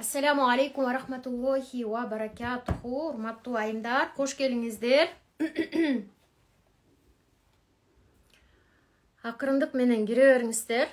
Ассаламу алейкум ва рахматуллахи ва баракатуху. Урматтуу айымдар, кош келиңиздер. Акырындык менен кире бериңиздер.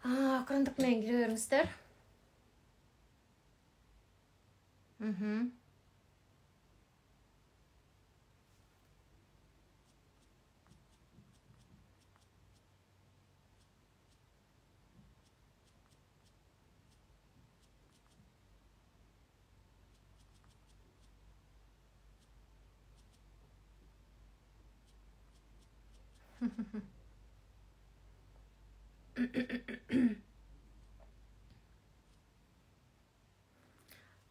Акырындык менен кире бериңиздер.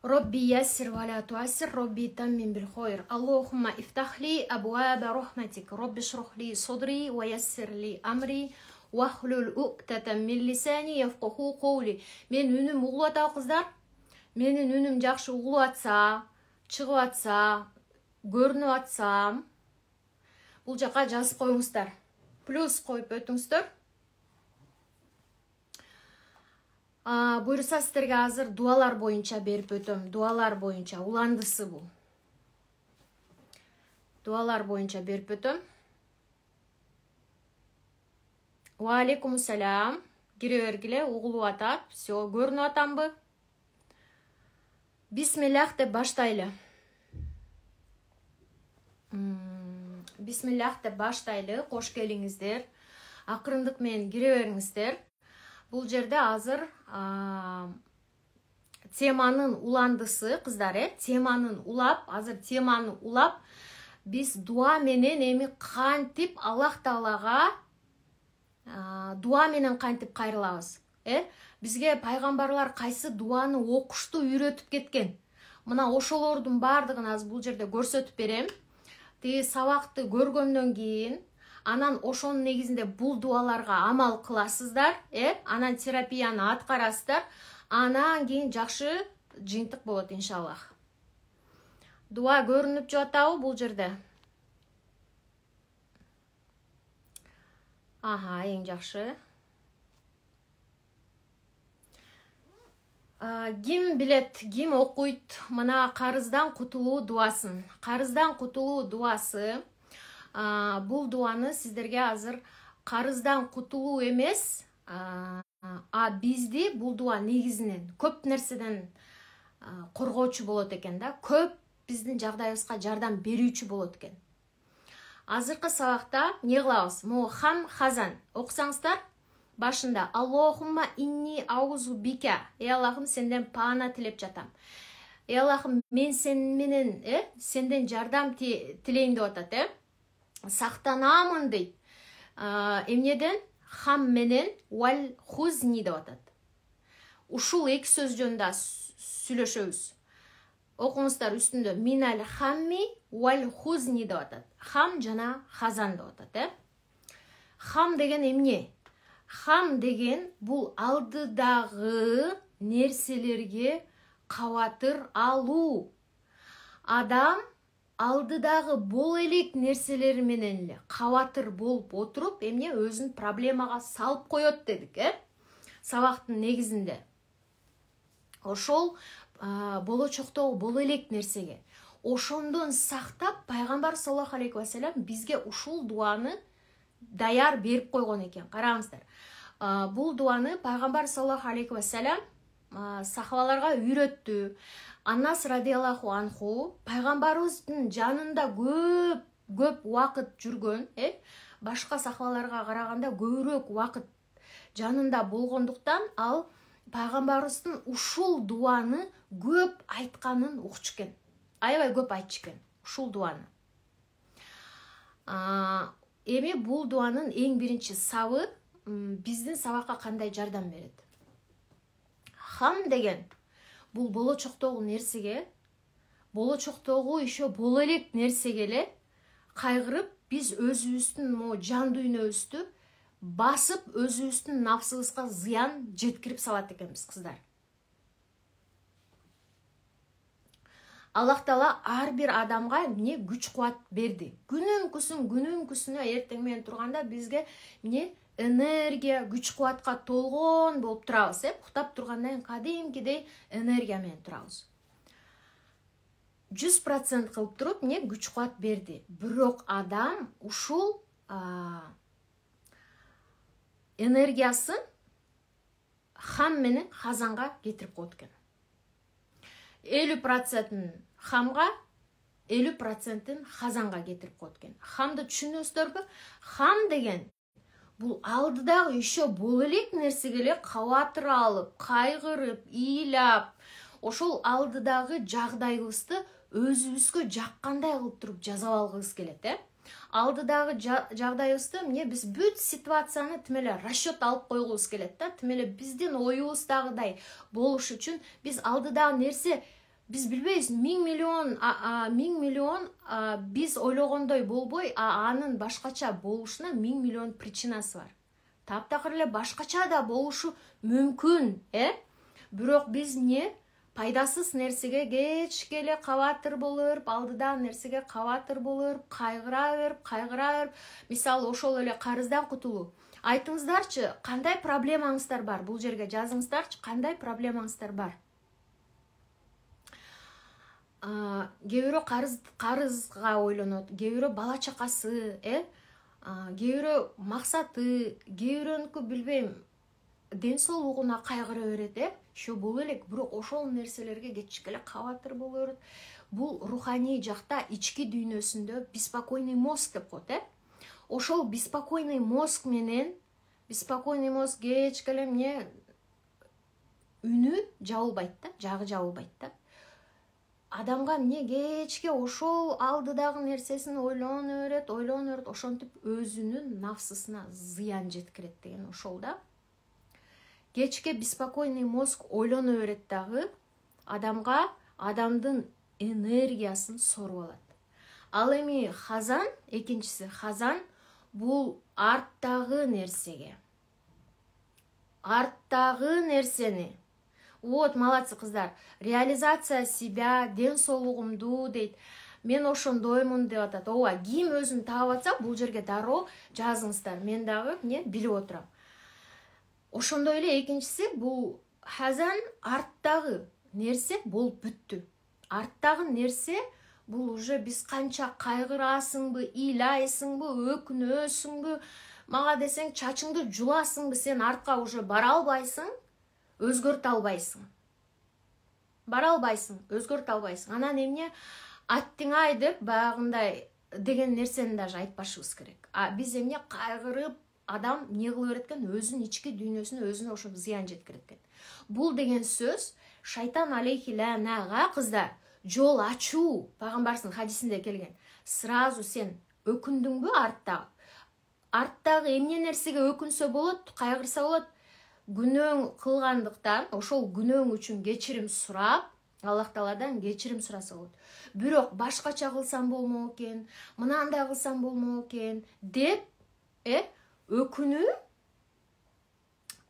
ربي يسر ولا تعسر ربي تمم بالخير اللهم افتح لي أبواب رحمتك ربي اشرح لي صدري ويسر لي أمري واحلل عقدة من لساني يفقهوا قولي. Мен үнүм угулуп атабы кыздар? Менин үнүм жакшы угулуп атса, чыгып атса, көрүнүп атса, бул жака жазып коюңуздар. Плюс коюп өтүңүздөр. Буйруса сіздерге азыр дуалар боюнча берип өтөм. Дуалар боюнча уландысы бул. Дуалар боюнча берип өтөм. Ва алейкум салам. Кире бергиле, угулуп атат. Всё, көрүнүп атамбы? Бисмиллах деп баштайлы. Бисмиллах деп баштайлы. Кош келиңиздер. Акырындык менен кире бериңиздер. Бул жерде азыр теманын уландысы, кыздар, теманын улап, азыр теманы улап, биз дуа менен эми кантип Аллах Таалага дуа менен кантип кайрылабыз. Бизге пайгамбарлар кайсы дуаны окушту үйрөтүп кеткен. Мына ошолордун бардыгын азыр бул жерде көрсөтүп берем. Тиги сабакты көргөндөн кийин анан ошонун негизинде бул дуаларга амал кыласыздар, анан терапияны аткарасыздар, анан кийин жакшы жыйынтык болот иншаллах. Дуа көрүнүп жатабы бул жерде? Эң жакшы. Ким билет, ким окуйт мына карыздан кутулуу дуасын? Карыздан кутулуу дуасы бул дуаны сиздерге азыр карыздан кутулуу эмес, бизди бул дуа негизинен көп нерседен коргоочу болот экен да, көп биздин жагдайыбызга жардам берүүчү болот экен. Азыркы сабакта не кылабыз? Могу хам хазан окусаңыздар, башында Аллахумма инни аузу бика. Аллахым, сенден паана тилеп жатам. Аллахым, мен сен менен, сенден жардам тилейин деп атат, сактанамын дейт. Эмнеден? Хам менен вал хузни деп атат. Ушул эки сөз жөнүндө сүйлөшөбүз. Окуңуздар үстүндө минал хамми вал хузни деп атат. Хам жана хазан деп атат. Хам деген эмне? Хам деген бул алдыдагы нерселерге кабатыр алуу. Адам алдыдагы бол элек нерселери менен эле кабатыр болуп отуруп, эмне өзүн проблемага салып коет дедик, сабактын негизинде. Ошол болочоктогу бол элек нерсеге. Ошондон сактап, пайгамбар саллаллаху алейхи ва саллям бизге ушул дуаны даяр берип койгон экен. Караңыздар. Бул дуаны пайгамбар саллаллаху алейхи ва саллям сахабаларга үйрөттү. Аннас радиаллаху анху пайгамбарыбыздын жанында көп убакыт жүргөн, башка сахабаларга караганда көбүрөөк убакыт жанында болгондуктан ал пайгамбарыбыздын ушул дуаны көп айтканын укчу экен. Аябай көп айтчу экен ушул дуаны. Эми бул дуанын эң биринчи сабы биздин сабакка кандай жардам берет? Хам деген бул болочоктогу нерсеге, болочоктогу еще боло элек нерсеге эле кайгырып, биз өзүбүздүн жан дүйнөбүздү басып, өзүбүздүн нафсыбызга зыян жеткирип салат экенбиз, кыздар. Аллах Таала ар бир адамга эмне күч кубат берди. Күнүнкүсүнө эртең менен турганда бизге эмне энергия, күч кубатка толгон болуп турабыз, уктап тургандан кийин кадимкидей энергия менен турабыз. 100% кылып туруп эмне күч кубат берди. Бирок адам ушул энергиясын хам менен хазанга кетирип коет экен. 50%-ын хамга, 50%-ын хазанга кетирип коет экен. Хамды түшүнөсүздөрбү? Хам деген бул алдыдагы еще боло элек нерсеге эле кабатыр алып, кайгырып, ыйлап, ошол алдыдагы жагдайыбызды өзүбүзгө жаккандай кылып туруп жазап алгыбыз келет, Алдыдагы жагдайыбызды эмне биз бүт ситуацияны тим эле расчет алып койгубуз келет, Тим эле биздин оюбуздагыдай болуш үчүн биз алдыдагы нерсе биз билбейбиз, 1000 миллион биз ойлогондой болбой, анын башкача болушуна 1000 миллион причинасы бар. Таптакыр эле башкача да болушу мүмкүн, Бирок биз эмне пайдасыз нерсеге кечке эле кабатыр боло берип, алдыдагы нерсеге кабатыр боло берип, кайгыра берип, мисалы ошол эле карыздан кутулуу. Айтыңыздарчы, кандай проблемаңыздар бар? Бул жерге жазыңыздарчы, кандай проблемаңыздар бар? Кээ бирөө карызга ойлонот, кээ бирөө бала чакасы, кээ бирөө максаты, кээ бирөөнүкү билбейм, ден соолугуна кайгыра берет, Шо боло элек, бирок ошол нерселерге кечке эле кабатыр боло берет. Бул руханий жакта, ички дүйнөсүндө беспокойный мозг деп коет, Ошол беспокойный мозг менен, беспокойный мозг кечке эле эмне үнү жабылбайт жагы жабылбайт Адамга эмне кечке ошол алдыдагы нерсесин ойлоно берет, ошентип өзүнүн нафсысына зыян жеткирет деген ошол да. Кечке беспокойный мозг ойлоно берет дагы, адамдын энергиясын соруп алат. Ал эми хазан, экинчиси хазан, бул арттагы нерсени. Вот, молодцы, кыздар. Реализация себя, ден соолугумду дейт. Мен ошондоймун деп атат. Ооба, ким өзүн таап атса, бул жерге дароо жазыңыздар. Мен дагы билип отурам. Ошондой эле экинчиси бул хазан, арттагы нерсе болуп бүттү. Арттагы нерсе бул уже биз канча кайгырасыңбы, ыйлайсыңбы, өкүнөсүңбү, мага десең чачыңды жуласыңбы, сен артка уже бара албайсың, өзгөртө албайсың. Өзгөртө албайсың. Анан эмне аттиңай деп баягындай деген нерсени даже айтпашыбыз керек. Биз эмне кайгырып, адам не кылып берет экен, өзүнүн ички дүйнөсүнө өзүнө ошо зыян жеткирет экен. Бул деген сөз шайтан алейхиланага, кыздар, жол ачуу, пайгамбардын хадисинде келген. Сразу сен өкүндүңбү арттагы эмне нерсеге өкүнсө болот, кайгырса болот, күнөөң кылгандыктан, ошол күнөөң үчүн кечирим сурап, Аллах Тааладан кечирим сураса болот. Бирок башкача кылсам болмок экен, мынандай кылсам болмок экен деп, өкүнүү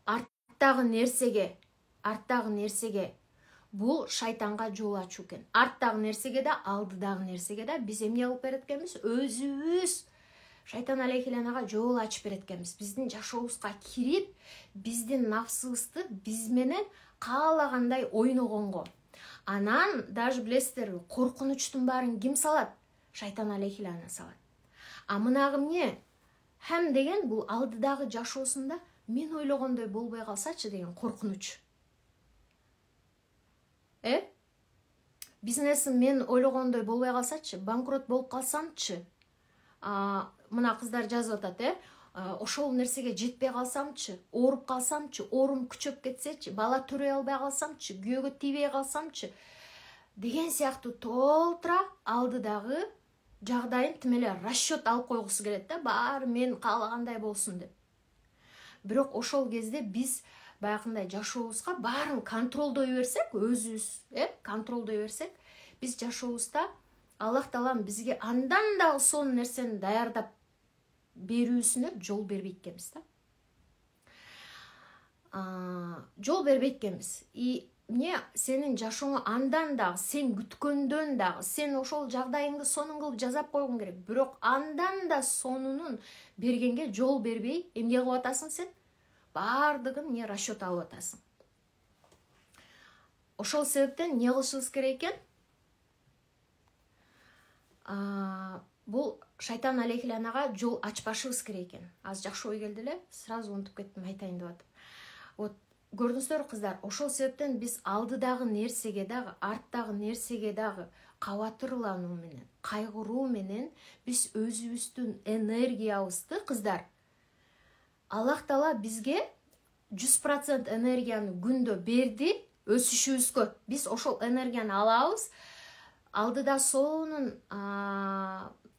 арттагы нерсеге бул шайтанга жол ачуу экен. Арттагы нерсеге да, алдыдагы нерсеге да биз эмне кылып берет экенбиз? Өзүбүз шайтан алейхиланага жол ачып берет экенбиз. Биздин жашообузга кирип, биздин нафсыбызды биз менен каалагандай ойногонго. Анан даже билесиздерби, коркунучтун баарын ким салат? Шайтан алейхилана салат. Мынагы эмне? Хам деген бул алдыдагы жашоосунда мен ойлогондой болбой калсачы деген коркунуч. Бизнесим мен ойлогондой болбой калсачы, банкрот болуп калсамчы. Мына кыздар жазып атат, ошол нерсеге жетпей калсамчы, ооруп калсамчы, оорум күчөп кетсечи, бала төрөй албай калсамчы, күйөөгө тийбей калсамчы деген сыяктуу толтура алдыдагы жагдайын тим эле расчет алып койгусу келет да, баары мен каалагандай болсун деп. Бирок ошол кезде биз баягындай жашообузга баарын контролдой берсек, өзүбүз контролдой берсек, биз жашообузда Аллах Таалам бизге андан дагы сонун нерсени даярдап берүүсүнө жол бербейт экенбиз да. Жол бербейт экенбиз. И эмне сенин жашооңо андан дагы, сен күткөндөн дагы, сен ошол жагдайыңды сонун кылып жасап койгуң керек. Бирок андан да сонунун бергенге жол бербей, эмне кылып атасың сен? Баардыгын расчет алып атасың. Ошол себептен эмне кылышыбыз керек экен? Бул шайтан алейхиланага жол ачпашыбыз керек экен. Аз жакшы ой келди эле, сразу унутуп кеттим, айтайын деп атып. Вот көрдүңүздөр кыздар, ошол себептен биз алдыдагы нерсеге дагы, арттагы нерсеге дагы кабатырлануу менен, кайгыруу менен биз өзүбүздүн энергиябызды, кыздар, Аллах Таала бизге 100% энергияны күндө берди өсүшүбүзгө. Биз ошол энергияны алабыз. Алдыда сонун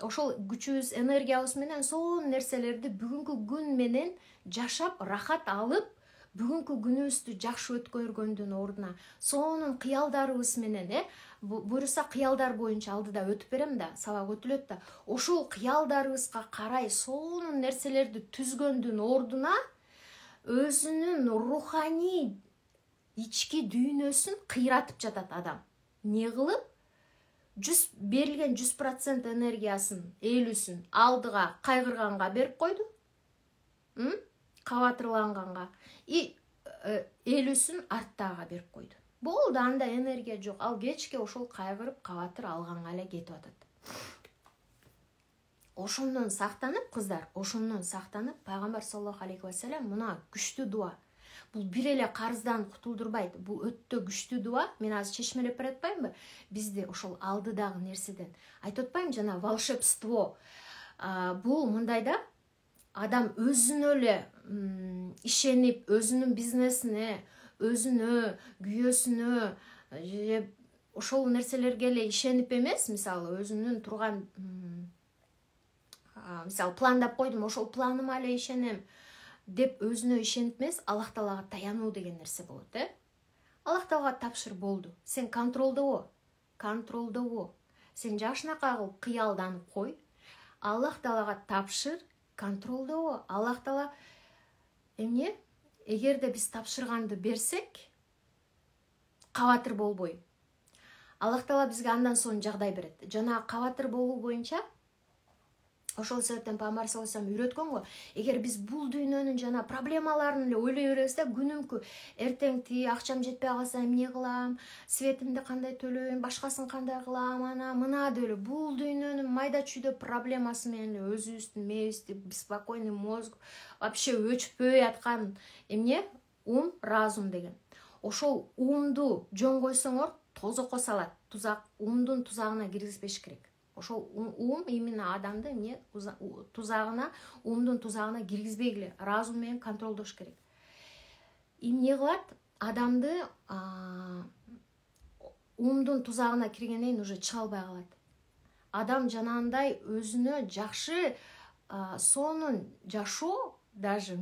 ошол күчүбүз, энергиябыз менен сонун нерселерди бүгүнкү күн менен жашап, рахат алып, бүгүнкү күнүбүздү жакшы өткөргөндүн ордуна сонун кыялдарыбыз менен, буюрса кыялдар боюнча алдыда өтүп берем да, сабак өтүлөт да, ошол кыялдарыбызга карай сонун нерселерди түзгөндүн ордуна өзүнүн руханий ички дүйнөсүн кыйратып жатат адам. Не кылып? Берилген 100% энергиясын, элүүсүн алдыга кайгырганга берип койду. Кабатырланганга. И элүүсүн арттагыга берип койду. Болду, анда энергия жок. Ал кечке ошол кайгырып, кабатыр алганга эле кетип атат. Ошондон сактанып, кыздар, ошондон сактанып, пайгамбар саллаллаху алейхи ва саллям мына күчтүү дуа. Бул бир эле карыздан кутулдурбайт. Бул өтө күчтүү дуа. Мен азыр чечмелеп бератпаймынбы? Бизди ошол алдыдагы нерседен. Айтып атпаймынбы жана волшебство. Бул мындай да, адам өзүнө эле ишенип, өзүнүн бизнесине, өзүнө, күйөөсүнө, ошол нерселерге эле ишенип эмес, мисалы өзүнүн турган мисалы пландап койдум, ошол планыма эле ишенем деп өзүнө ишенип эмес, Аллах Таалага таянуу деген нерсе болот, Аллах Таалага тапшыр, болду. Сен контролдобо. Сен жашынакай кылып кыялданып кой. Аллах Таалага тапшыр, контролдобо. Аллах Таала эмне? Эгерде биз тапшырганды берсек, кабатыр болбой. Аллах Таала бизге андан соң жагдай берет. Жана кабатыр болуу боюнча ошол себептен пайгамбар саллаллаху алейхи ва саллям үйрөткөн го. Эгер биз бул дүйнөнүн жана проблемаларын эле ойлой беребиз да, күнүмкү эртеңти акчам жетпей калса эмне кылам, светимди кандай төлөйм, башкасын кандай кылам, ана мына деп эле бул дүйнөнүн майда чүйдө проблемасы менен эле өзүбүздүн мээбизди, беспокойный мозг, вообще өчпөй аткан эмне? Разум деген. Ошол умду жөн койсоңор, тозокко салат. Умдун тузагына киргизбеш керек. Ошол именно адамды тузагына, умдун тузагына киргизбегиле, разум менен контролдош керек. Эмне кылат? Адамды умдун тузагына киргенден кийин уже чыга албай калат. Адам жанагындай өзүнө жакшы, сонун жашоо, даже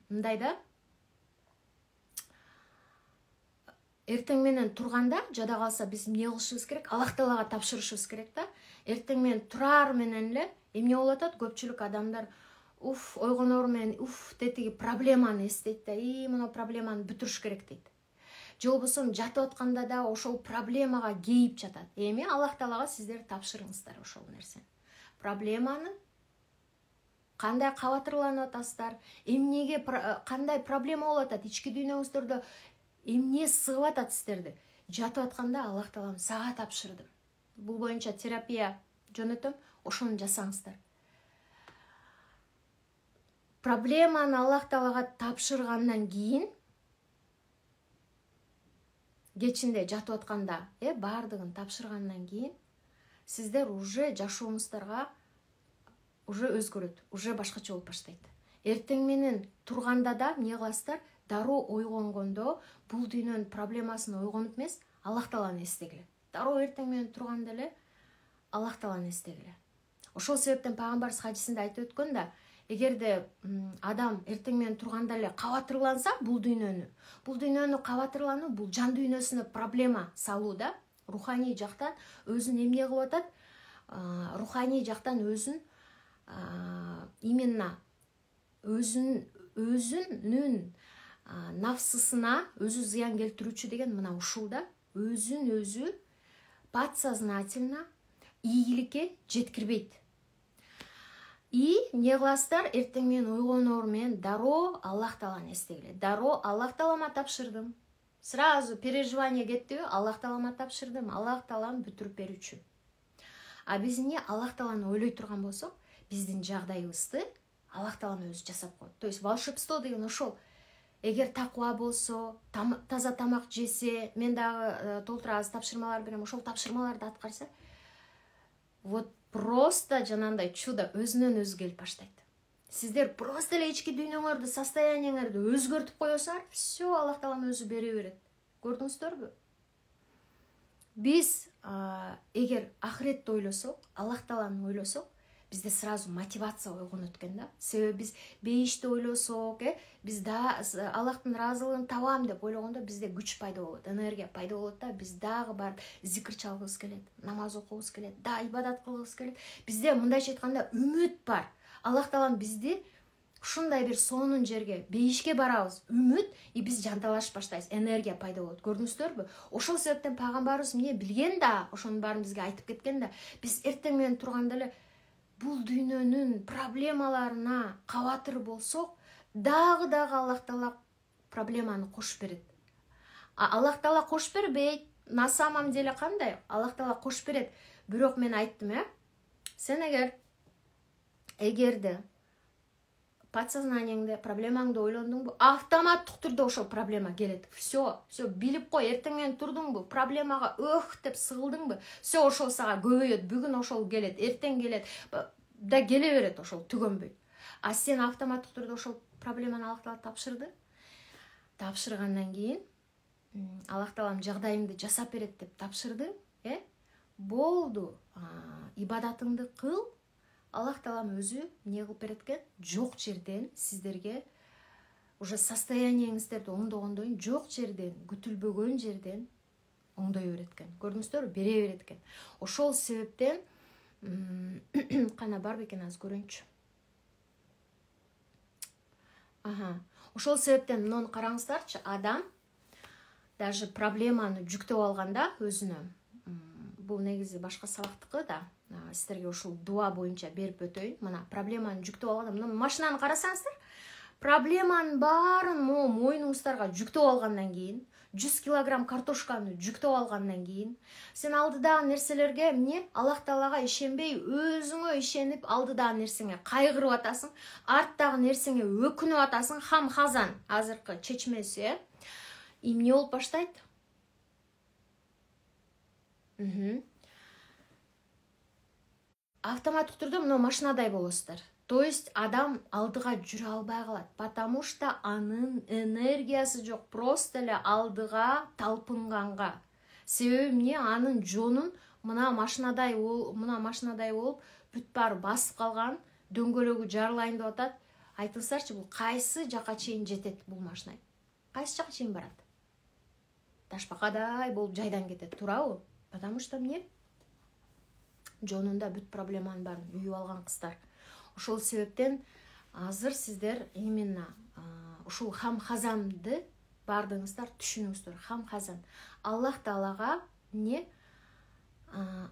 мындай да, эртең менен турганда жада калса биз эмне кылышыбыз керек? Аллах Таалага тапшырышыбыз керек да. Эртең менен турар менен эле эмне болуп атат? Көпчүлүк адамдар ойгонор менен тетиги проблеманы эстейт да, мына проблеманы бүтүрүш керек дейт. Же болбосо жатып атканда да ошол проблемага кейип жатат. Эми Аллах Таалага сиздер тапшырыңыздар ошол нерсени. Проблеманы кандай кабатырланып атасыздар? Эмнеге, кандай проблема болуп атат? Ички дүйнөңүздөрдө эмне сыгып атат сиздерди? Жатып атканда Аллах Таалам сага тапшырдым. Бул боюнча терапия жөнөтөм, ошону жасаңыздар. Проблеманы Аллах Таалага тапшыргандан кийин кечинде жатып атканда, баардыгын тапшыргандан кийин сиздер уже жашооңуздарга уже өзгөрөт, уже башкача болуп баштайт. Эртең менен турганда да эмне кыласыздар? Дароо ойгонгондо бул дүйнөнүн проблемасын ойгонуп эмес, Аллах Тааланы эстегиле. Дароо эртең менен турганда эле Аллах Тааланы эстегиле. Ошол себептен пайгамбарыбыз хадисинде айтып өткөн да, эгерде адам эртең менен турганда эле кабатырланса, бул дүйнөнү кабатырлануу, бул жан дүйнөсүнө проблема салуу да, руханий жактан өзүн эмне кылып атат? Руханий жактан өзүн именно өзүнүн нафсысына өзү зыян келтирүүчү деген мына ушул да, өзүн өзү подсознательно ийгиликке жеткирбейт. И эмне кыласыздар? Эртең менен ойгоноор менен дароо Аллах Тааланы эстегиле. Дароо Аллах Таалама тапшырдым. Сразу переживание кеттиби? Аллах Таалама тапшырдым. Аллах Таалам бүтүрүп берүүчү. А биз эмне Аллах Тааланы ойлой турган болсок, биздин жагдайыбызды Аллах Тааланы өзү жасап коет. То есть волшебство деген ошол. Эгер таква болсо, таза тамак жесе, мен дагы толтура аз тапшырмалар берем, ошол тапшырмаларды аткарса, вот просто жанандай чудо өзүнөн өзү келип баштайт. Сиздер просто эле ички дүйнөңөрдү, состояниеңерди өзгөртүп коесуңар, все Аллах Таалам өзү бере берет. Көрдүңүздөрбү? Биз эгер ахиретти ойлосок, Аллах Тааланы ойлосок, бизде сразу мотивация ойгонот экен да. Себеби биз бейишти ойлосок, биз да Аллахтын ыраазылыгын табам деп ойлогондо бизде күч пайда болот, энергия пайда болот да, биз дагы барып зикир чалгыбыз келет, намаз окугубуз келет, да ибадат кылгыбыз келет. Бизде мындайча айтканда үмүт бар. Аллах Таалам бизди ушундай бир сонун жерге, бейишке барабыз, үмүт, и биз жанталашып баштайбыз, энергия пайда болот. Көрдүңүздөрбү? Ошол себептен пайгамбарыбыз эмне билген да, ошонун баарын бизге айтып кеткен да, биз эртең менен турганда эле бул дүйнөнүн проблемаларына кабатыр болсок, дагы Аллах Таала проблеманы кошуп берет. Аллах Таала кошуп бербейт. На самом деле кандай? Аллах Таала кошуп берет. Бирок мен айттым, сен эгерде подсознаниеңде проблемаңды ойлондуңбу, автоматтык түрдө ошол проблема келет. Все, билип кой, эртең менен турдуңбу, проблемага деп сыгылдыңбы, все ошол сага көбөйөт, бүгүн ошол келет, эртең келет, да келе берет ошол түгөнбөй. А сен автоматтык түрдө ошол проблеманы Аллах Таала тапшырды. Тапшыргандан кийин Аллах Таалам жагдайымды жасап берет деп тапшырды, болду. Ибадатыңды кыл. Аллах Таалам өзү эмне кылып берет экен? Жок жерден сиздерге уже состояниеңиздерди оңдогондон жок жерден, күтүлбөгөн жерден оңдой берет экен. Көрдүңүздөрбү? Бере берет экен. Ошол себептен кана бар бекен, аз көрөйүнчү. Ошол себептен муну караңыздарчы, адам даже проблеманы жүктөп алганда өзүнө, бул негизи башка сабактыкы да, сиздерге ушул дуа боюнча берип өтөйүн. Мына проблеманы жүктөп алганда, мына машинаны карасаңыздар, проблеманын баарын мойнуңуздарга жүктөп алгандан кийин, 100 килограмм картошканы жүктөп алгандан кийин, сен алдыдагы нерселерге эмне? Аллах Таалага ишенбей, өзүңө ишенип, алдыдагы нерсеңе кайгырып атасың, арттагы нерсеңе өкүнүп атасың, хам хазан азыркы чечмеси, эмне болуп баштайт? Автоматтык түрдө мына машинадай болосуздар. То есть адам алдыга жүрө албай калат, потому что анын энергиясы жок, просто эле алдыга талпынганга. Себеби эмне? Анын жонун мына машинадай болуп бүт баары басып калган, дөңгөлөгү жарылайын деп атат. Айтыңыздарчы, бул кайсы жака чейин жетет бул машина? Кайсы жака чейин барат? Ташбакадай болуп жайдан кетет, туурабы? Потому что эмне? Жонунда бүт проблеманын баарын үйүп алган кыздар. Ошол себептен азыр сиздер именно ушул хам-хазанды бардыңыздар, түшүнүңүздөр. Хам-хазан. Аллах Таалага эмне?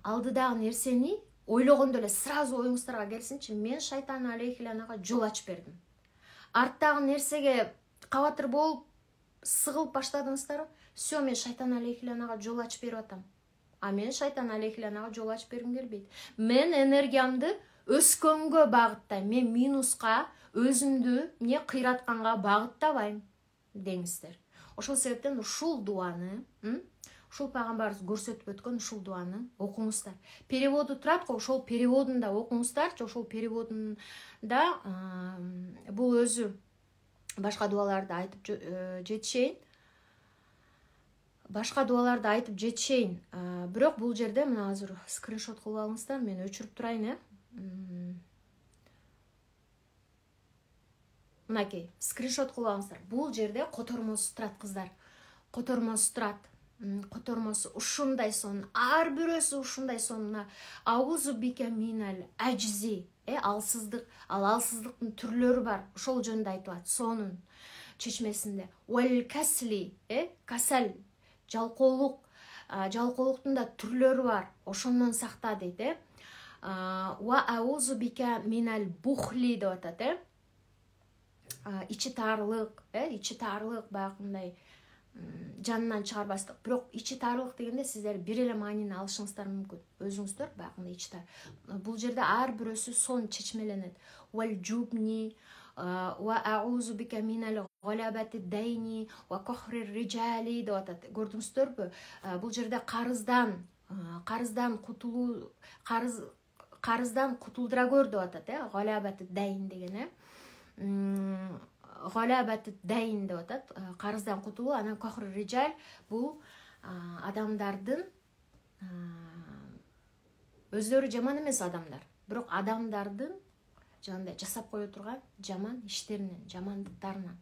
Алдыдагы нерсени ойлогондо эле сразу оюңуздарга келсинчи, мен шайтан алейхиланага жол ачып бердим. Арттагы нерсеге кабатыр болуп сыгылып баштадыңыздарбы? Все, мен шайтан алейхиланага жол ачып берип атам. А мен шайтан алейхиланага жол ачып бергим келбейт. Мен энергиямды өскөнгө багыттайм. Мен минуска, өзүмдү эмне кыйратканга багыттабайм деңиздер. Ошол себептен ушул дуаны, ушул пайгамбарыбыз көрсөтүп өткөн ушул дуаны окуңуздар. Переводу турат го, ошол переводун да окуңуздарчы. Ошол переводунда бул өзү башка дуаларды айтып жетишейин. Бирок бул жерде мына азыр скриншот кылып алыңыздар, мен өчүрүп турайын, Мынакей, скриншот кылып алыңыздар. Бул жерде котормосу турат кыздар. Котормосу турат. Котормосу ушундай сон, ар бирөөсү ушундай сон. Аузу бике минал ажзи, алсыздык, алсыздыктын түрлөрү бар. Ошол жөнүндө айтылат. Сонун чечмесинде. Уал касли, касал, жалкоолуктун да түрлөрү бар. Ошондон сакта дейт, Ва аузу бике минал бухли деп атат, ичи таарлык, баягындай жанынан чыгарбастык. Бирок ичи таарлык дегенде сиздер бир эле маанини алышыңыздар мүмкүн. Өзүңүздөр баягындай ичи тар. Бул жерде ар бирөөсү сон чечмеленет. Вал жубни, ва аузу бике минал галабати дайни, ва кохри риджали деп атат. Көрдүңүздөрбү? Бул жерде карыздан кутулдура көр деп атат, галабати дайн деген, галабати дайн деп атат, карыздан кутулуу. Анан кохр риджал бул адамдардын өздөрү жаман эмес адамдар, бирок адамдардын жандай жасап кое турган жаман иштеринен, жамандыктарынан.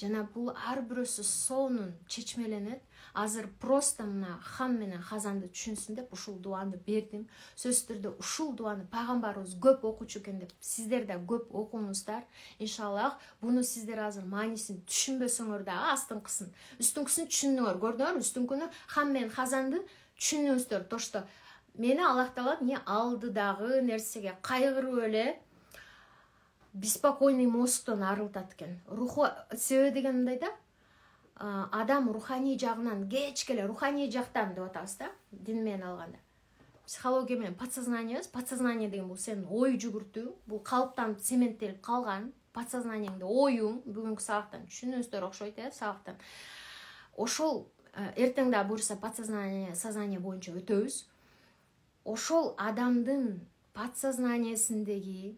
Жана бул ар бирөөсү сонун чечмеленет. Азыр просто мына хам менен хазанды түшүнсүн деп ушул дуаны бердим. Сөзсүз түрдө ушул дуаны пайгамбарыбыз көп окучу экен деп сиздер да көп окуңуздар. Иншаллах, буну сиздер азыр маанисин түшүнбөсөңөр да астыңкысын, үстүңкүсүн түшүндүңөр. Көрдүңөрбү? Үстүңкүнү хам менен хазанды түшүнүңүздөр. Тошто мени Аллах Таала эмне алдыдагы нерсеге кайгырып эле беспокойный мозгтон арылтат экен. Руху себеби деген мындай да, адам руханий жагынан кечкеле руханий жактан деп атабыз да, дин менен алганда. Психология менен подсознание, подсознание деген бул сенин ой жүгүртүү, бул калыптан цементтелип калган подсознаниеңде оюң, бүгүнкү сабактан түшүнүңүздөр окшойт, сабактан. Ошол эртең да буюрса подсознание, сознание боюнча өтөбүз. Ошол адамдын подсознаниесиндеги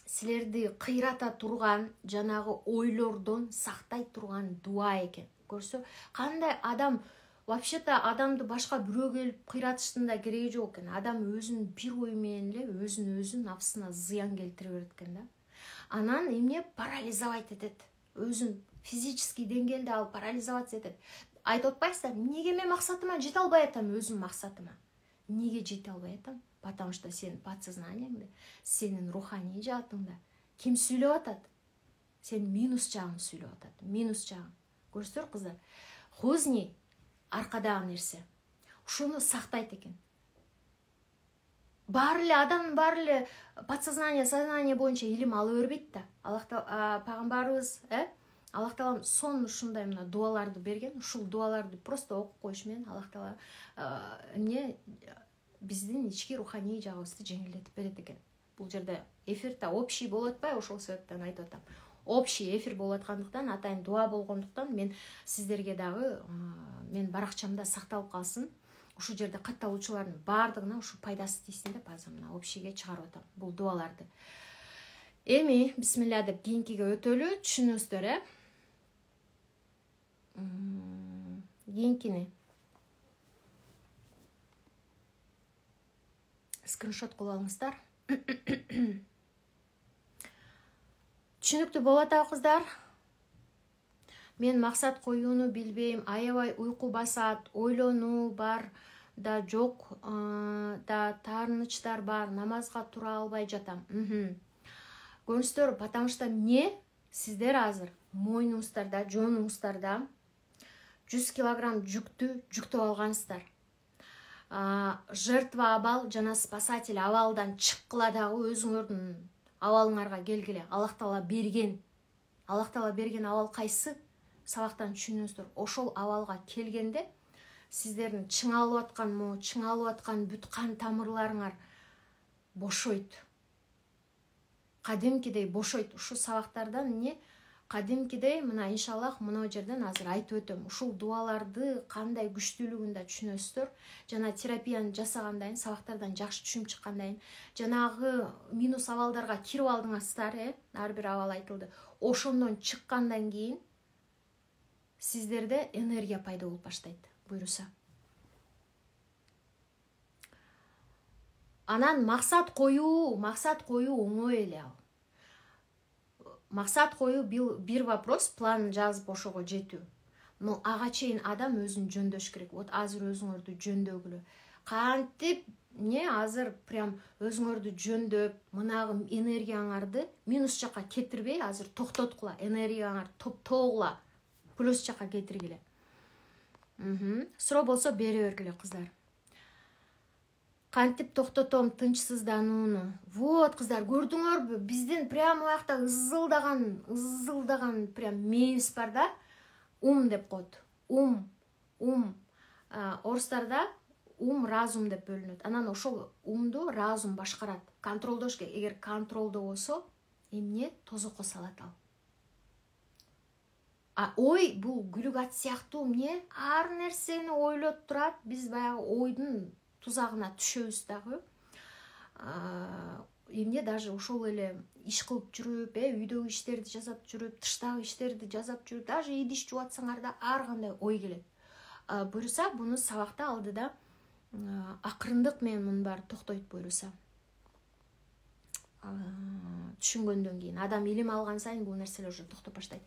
силерди кыйрата турган жанагы ойлордон сактай турган дуа экен. Көрсө, кандай адам вообще-то адамды башка бирөө келип кыйратыштын да кереги жок экен. Адам өзүнүн бир ой менен эле өзүн нафсына зыян келтире берет экен да. Анан эмне парализовать этет. Өзүн физический деңгээлде ал парализовать этет. Айтып атпайсыздар, эмнеге мен максатыма жете албай атам, өзүм максатыма. Эмнеге жете албай атам? Потому что сенин подсознаниеңде, сенин руханий жаатыңда ким сүйлөп атат? Сен минус жагың сүйлөп атат. Минус жагың. Көрсөңөр кыздар, хузни аркадагы нерсе. Ушуну сактайт экен. Баары эле адам, баары эле подсознание, сознание боюнча илим ала бербейт да. Пайгамбарыбыз, Аллах Таала сон ушундай мына дуаларды берген. Ушул дуаларды просто окуп коюш менен Аллах Таала биздин ички руханий жагыбызды жеңилдетип берет экен. Бул жерде эфирде общий болуп атпай, ошол себептен айтып атам. Общий эфир болуп аткандыктан, атайын дуа болгондуктан мен сиздерге дагы мен баракчамда сакталып калсын. Ушул жерде катталуучулардын баардыгына ушу пайдасы тийсин деп азыр мына общийге чыгарып атам бул дуаларды. Эми бисмилля деп кийинкиге өтөлү, түшүнүңүздөр, кийинкини скриншот кылып алыңыздар. Түшүнүктүү болуп атабы кыздар? Мен максат коюуну билбейм, аябай уйку басат, ойлонуу бар да жок, да таарынычтар бар, намазга тура албай жатам. Көрүңүздөр, потому что эмне? Сиздер азыр мойнуңуздарда, жонуңуздарда 100 килограмм жүктү жүктөп алгансыздар. Жертва абал жана спасатель абалдан чыккыла дагы өзүңөрдүн абалыңарга келгиле. Аллах Таала берген абал кайсы? Сабактан түшүнүңүздөр. Ошол абалга келгенде сиздердин чыңалып аткан бүт кан тамырларыңар бошойт. Кадимкидей бошойт. Ушу сабактардан эмне? кадимкидей мына иншаллах мына жерден азыр айтып өтөм. Ушул дуаларды кандай күчтүүлүгүн да түшүнөсүздөр. Жана терапияны жасагандан кийин, сабактардан жакшы түшүнүп чыккандан кийин, жанагы минус абалдарга кирип алдыңыздар, ар бир абал айтылды. Ошондон чыккандан кийин сиздерде энергия пайда болуп баштайт, буюрса. Анан максат коюу оңой эле ал. Максат коюу бир вопрос, план жазып ошого жетүү. Но ага чейин адам өзүн жөндөш керек. Вот азыр өзүңөрдү жөндөгүлө. Кантип азыр прям өзүңөрдү жөндөп, мынагы энергияңарды минус жакка кетирбей, азыр токтоткула, энергияңарды топтогула, плюс жакка кетиргиле. Суроо болсо бере бергиле кыздар. Кантип токтотом тынчсызданууну? Вот кыздар, көрдүңөрбү? Биздин прямо уякта ызылдаган прям мээбиз бар да. Деп коет. Орустарда разум деп бөлүнөт. Анан ошол умду разум башкарат. Контролдош керек. Эгер контролдо болсо, эмне тозокко салат ал. Ой, бул күлүк ат сыяктуу ар нерсени ойлоп турат. Биз баягы ойдун тузагына түшөбүз дагы. Эмне даже ошол эле иш кылып жүрүп, үйдөгү иштерди жасап жүрүп, тыштагы иштерди жасап жүрүп, даже идиш жуатсаңар да ар кандай ой келет. Буюрса, буну сабакта алдыда акырындык менен мунун баары токтойт буюрса. Түшүнгөндөн кийин адам илим алган сайын бул нерселер уже токтоп баштайт.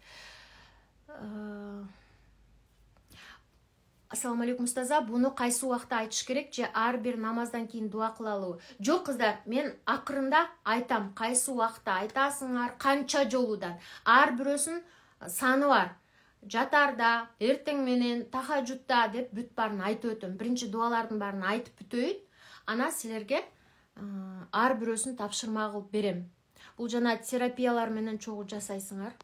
Ассаламу алейкум устаза, буну кайсы убакта айтыш керек же ар бир намаздан кийин дуа кылалыбы? Жок кыздар, мен акырында айтам, кайсы убакта айтасыңар, канча жолудан. Ар бирөөсүнүн саны бар. Жатарда, эртең менен, тахажутта деп бүт баарын айтып өтөм. Биринчи дуалардын баарын айтып бүтөйүн, анан силерге ар бирөөсүн тапшырма кылып берем. Бул жана терапиялар менен чогуу жасайсыңар.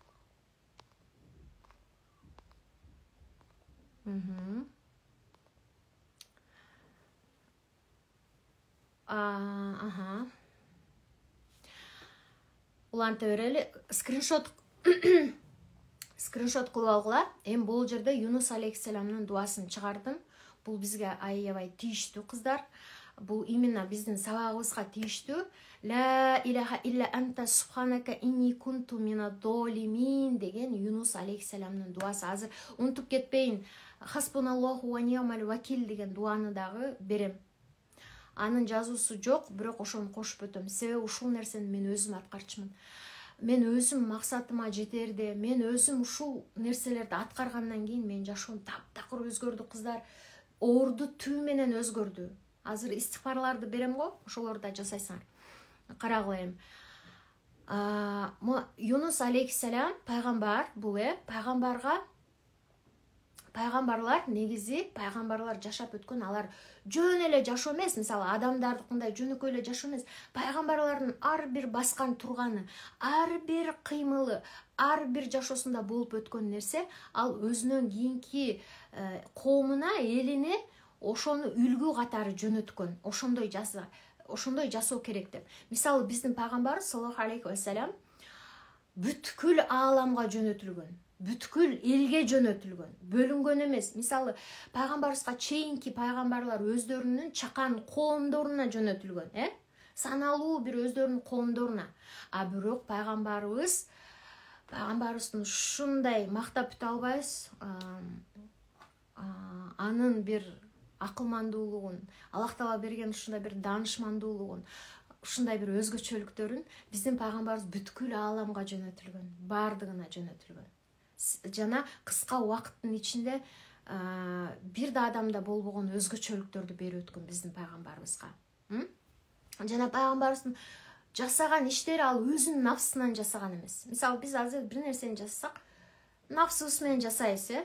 Уланта берели. Скриншот кылып алгыла. Эми бул жерде Юнус алейхиссаламдын дуасын чыгардым. Бул бизге аябай тийиштүү кыздар. Бул именно биздин сабагыбызга тийиштүү. Ла илаха илля анта субханака инни кунту минад-долимин деген Юнус алейхиссаламдын дуасы. Азыр унутуп кетпейин. Хасбуналлаху ва ни'мал вакил деген дуаны дагы берем. Анын жазуусу жок, бирок ошону кошуп өтөм. Себеби ушул нерсени мен өзүм аткарчымын. Мен өзүм максатыма жетерде, мен өзүм ушул нерселерди аткаргандан кийин мен жашоом таптакыр өзгөрдү кыздар. Оорду түбү менен өзгөрдү. Азыр истихбарларды берем го, ошолорду да жасайсыңар. Карагыла эми. Юнус алейхиссалам пайгамбар бул, пайгамбарлар негизи пайгамбарлар жашап өткөн, алар жөн эле жашоо эмес, мисалы адамдардыкындай жөнөкөй эле жашоо эмес. Пайгамбарлардын ар бир баскан турганы, ар бир кыймылы, ар бир жашоосунда болуп өткөн нерсе, ал өзүнөн кийинки коомуна, элине ошону үлгү катары жөнөткөн. Ошондой жасоо керек деп. Мисалы биздин пайгамбарыбыз саллаллаху алейхи ва саллям бүткүл ааламга жөнөтүлгөн. Бүткүл элге жөнөтүлгөн, бөлүнгөн эмес. Мисалы, пайгамбарыбызга чейинки пайгамбарлар өздөрүнүн чакан коомдоруна жөнөтүлгөн, саналуу бир өздөрүнүн коомдоруна. Бирок пайгамбарыбыздын ушундай мактап бүтө албайбыз. Анын бир акылмандуулугун, Аллах Таала берген ушундай бир даанышмандуулугун, ушундай бир өзгөчөлүктөрүн биздин пайгамбарыбыз бүткүл ааламга жөнөтүлгөн, бардыгына жөнөтүлгөн. Жана кыска убакыттын ичинде бир да адамда болбогон өзгөчөлүктөрдү берип өткөн биздин пайгамбарыбызга. Жана пайгамбарыбыздын жасаган иштери ал өзүнүн нафсынан жасаган эмес. Мисалы биз азыр бир нерсени жасасак, нафсыбыз менен жасайбыз,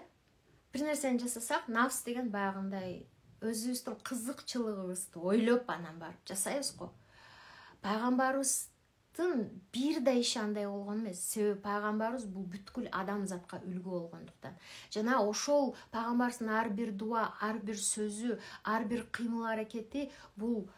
Бир нерсени жасасак, нафс деген баягындай өзүбүздүн кызыкчылыгыбызды ойлоп анан барып жасайбыз го. Пайгамбарыбыздын бир да иши андай болгон эмес. Себеби пайгамбарыбыз бул бүткүл адамзатка үлгү болгондуктан. Жана ошол пайгамбарыбыздын ар бир дуа, ар бир сөзү, ар бир кыймыл аракети бул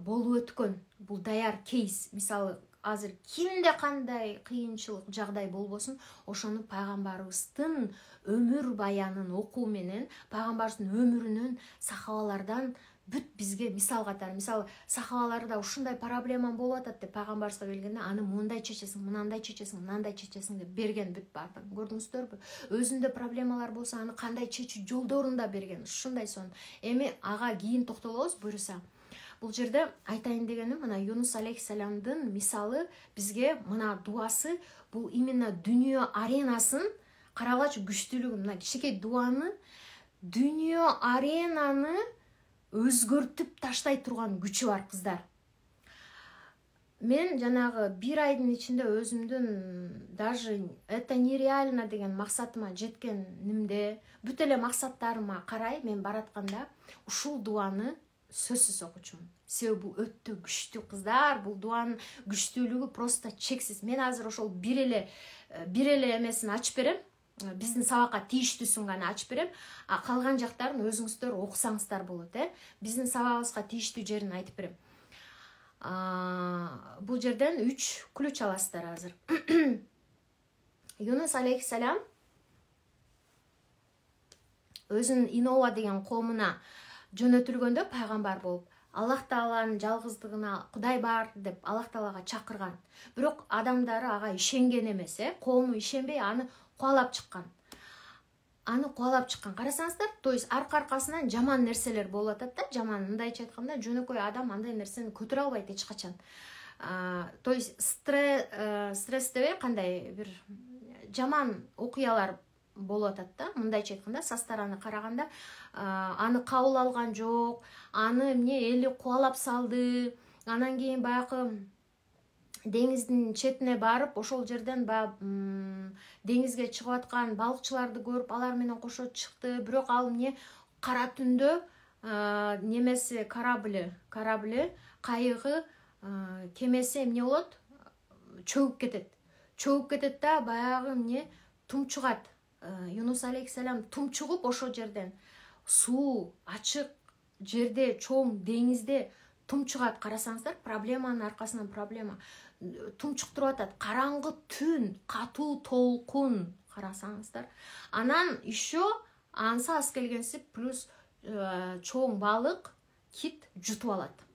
болуп өткөн, бул даяр кейс. Мисалы азыр кимде кандай кыйынчылык жагдай болбосун, ошону пайгамбарыбыздын өмүр баянын окуу менен, пайгамбарыбыздын өмүрүнөн, сахабалардан бүт бизге мисал катары, мисалы сахабаларда ушундай проблема болуп атат деп пайгамбарыбызга келгенде, аны мындай чечесиң, мынандай чечесиң, мынандай чечесиң деп берген бүт баардыгын. Көрдүңүздөрбү? Өзүндө проблемалар болсо, аны кандай чечүү жолдорун да берген. Ушундай сон. Эми ага кийин токтолобуз буюрса. Бул жерде айтайын дегеним, мына Юнус алейхиссаламдын мисалы бизге, мына дуасы, бул именно дүнүйө аренасын карагылачы күчтүүлүгүн, мына кичинекей дуаны дүнүйө аренаны өзгөртүп таштай турган күчү бар, кыздар. Мен жанагы 1 айдын ичинде өзүмдүн даже это нереально деген максатыма жеткенимде, бүт эле максаттарыма карай мен баратканда ушул дуаны сөзсүз окучумун. Себеби бул өтө күчтүү, кыздар. Бул дуанын күчтүүлүгү просто чексиз. Мен азыр ошол бир эле эмесин ачып берем. Биздин сабакка тийиштүүсүн гана ачып берем. А калган жактарын өзүңүздөр окусаңыздар болот, Биздин сабагыбызга тийиштүү жерин айтып берем. Бул жерден 3 ключ аласыздар азыр. Юнус алейхиссалам өзүнүн Инова деген коомуна жөнөтүлгөндө пайгамбар болуп, Аллах Тааланын жалгыздыгына, Кудай бар деп Аллах Таалага чакырган. Бирок адамдары ага ишенген эмес, коому ишенбей аны куалап чыккан. Карасаңыздар, то есть аркасынан жаман нерселер болуп атат да, жаман, мындайча айтканда, жөнөкөй адам андай нерсени көтөрө албайт эч качан. То есть стресс дебей, кандай бир жаман окуялар болуп атат да, мындайча айтканда, со стороны караганда, аны кабыл алган жок, аны эмне эли куалап салды, анан кийин баягы деңиздин четине барып, ошол жерден деңизге чыгып аткан балыкчыларды көрүп, алар менен кошо чыкты. Бирок ал эмне кара түндө немеси корабли, кайыгы, кемеси эмне болот? Чөгүп кетет да, баягы эмне тумчугат. Юнус алейхиссалам тумчугуп ошол жерден суу ачык жерде, чоң деңизде тумчугат. Карасаңыздар, проблеманын аркасынан проблема тумчуктуруп атат. Караңгы түн, катуу толкун, карасаңыздар. Анан еще анса аз келгенси плюс чоң балык, кит жутуп алат.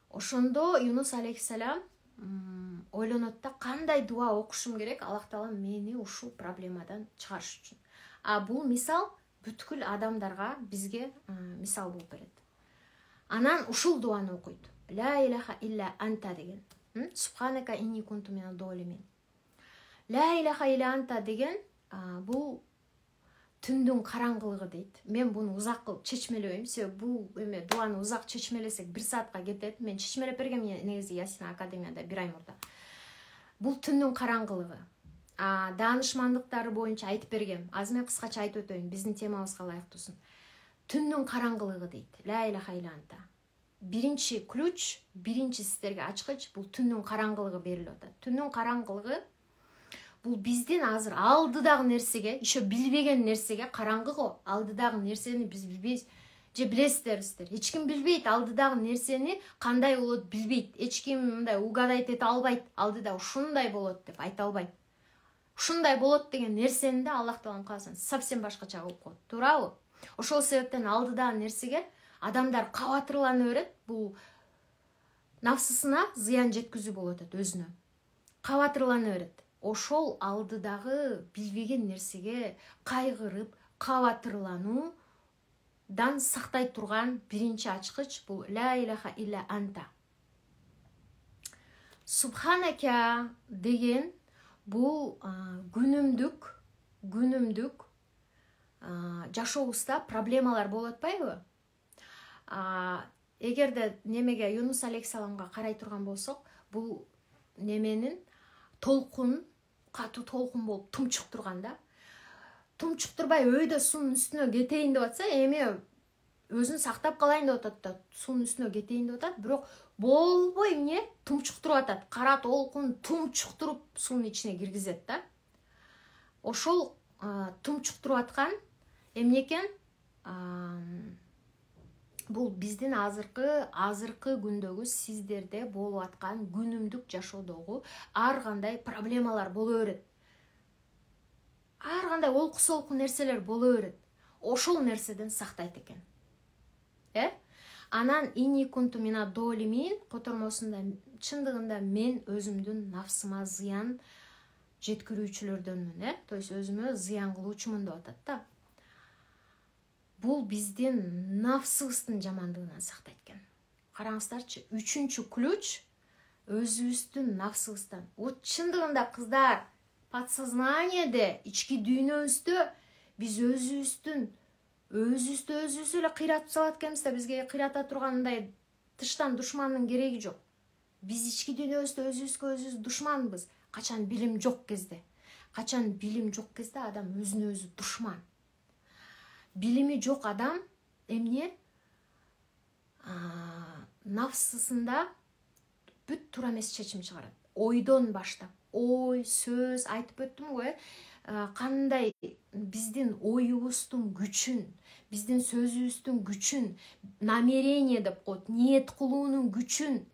Ошондо Юнус алейхиссалам ойлонот да, кандай дуа окушум керек Аллах Таала мени ушул проблемадан чыгарыш үчүн. Бул мисал бүткүл адамдарга, бизге мисал болуп берет. Анан ушул дуаны окуйт. Ла илаха илля анта деген. Субханака инни кунту миназ залимин. Ла илаха илля анта деген бул түндүн караңгылыгы дейт. Мен буну узак кылып чечмелебейм, себеби бул эме дуаны узак чечмелесек 1 саатка кетет. Мен чечмелеп бергем негизи Ясин академияда 1 ай мурда. Бул түндүн караңгылыгы. Даанышмандыктары боюнча айтып бергем. Азыр мен кыскача айтып өтөйүн, биздин темабызга ылайыктуусун. Түндүн караңгылыгы дейт. Ла илаха илля анта. Биринчи ключ, биринчи сиздерге ачкыч, бул түндүн караңгылыгы берилип атат. Түндүн караңгылыгы бул биздин азыр алдыдагы нерсеге, еще билбеген нерсеге, караңгы го, алдыдагы нерсени биз билбейбиз. Же билесиздер, эч ким билбейт алдыдагы нерсени кандай болот билбейт. Эч ким мындай угадайт эте албайт, алдыда ушундай болот деп айта албайт. Ушундай болот деген нерсени да Аллах Тааланын кааласынан совсем башкача болуп коет. Туурабы? Ошол себептен алдыдагы нерсеге адамдар кабатырлана берет. Бул нафсысына зыян жеткизүү болуп атат, өзүнө. Кабатырлана берет. Ошол алдыдагы билбеген нерсеге кайгырып, кабатырлануудан сактай турган биринчи ачкыч бул ла илаха илля анта. Субханака деген бул күнүмдүк жашообузда проблемалар болуп атпайбы? Эгерде немеге Юнус алейхиссаламга карай турган болсок, бул неменин толкун, катуу толкун болуп тумчук турган да. Тумчуктурбай өйдө суунун үстүнө кетейин деп атса, эми өзүн сактап калайын деп атат да, суунун үстүнө кетейин деп атат, бирок болбой эмне тумчуктуруп атат. Кара толкун тумчуктуруп суунун ичине киргизет да. Ошол тумчуктуруп аткан эмне экен? бул биздин азыркы күндөгү сиздерде болуп аткан күнүмдүк жашоодогу ар кандай проблемалар боло берет. Ар кандай олку солку нерселер боло берет. Ошол нерседен сактайт экен. Анан ини кунту мина долимин котормосунда чындыгында мен өзүмдүн нафсыма зыян жеткирүүчүлөрдөнмүн, то есть өзүмө зыян кылуучумун деп атат да. Бул биздин нафсыбыздын жамандыгынан сактайт экен. Караңыздарчы, 3-чү ключ өзүбүздүн нафсыбыздан. Вот чындыгында кыздар, подсознаниеде, ички дүйнөбүздө биз өзүбүздү эле кыйратып салат экенбиз да, бизге кыйрата турган мындай тыштан душмандын кереги жок. Биз ички дүйнөбүздө өзүбүз душманбыз. Качан билим жок кезде адам өзүнө өзү душман. Билими жок адам эмне? Нафсысында бүт туура эмес чечим чыгарат. Ойдон баштап, ой, сөз айтып өттүм го, кандай биздин оюбуздун күчүн, биздин сөзүбүздүн күчүн, намерение деп коет, ниет кылуунун күчүн,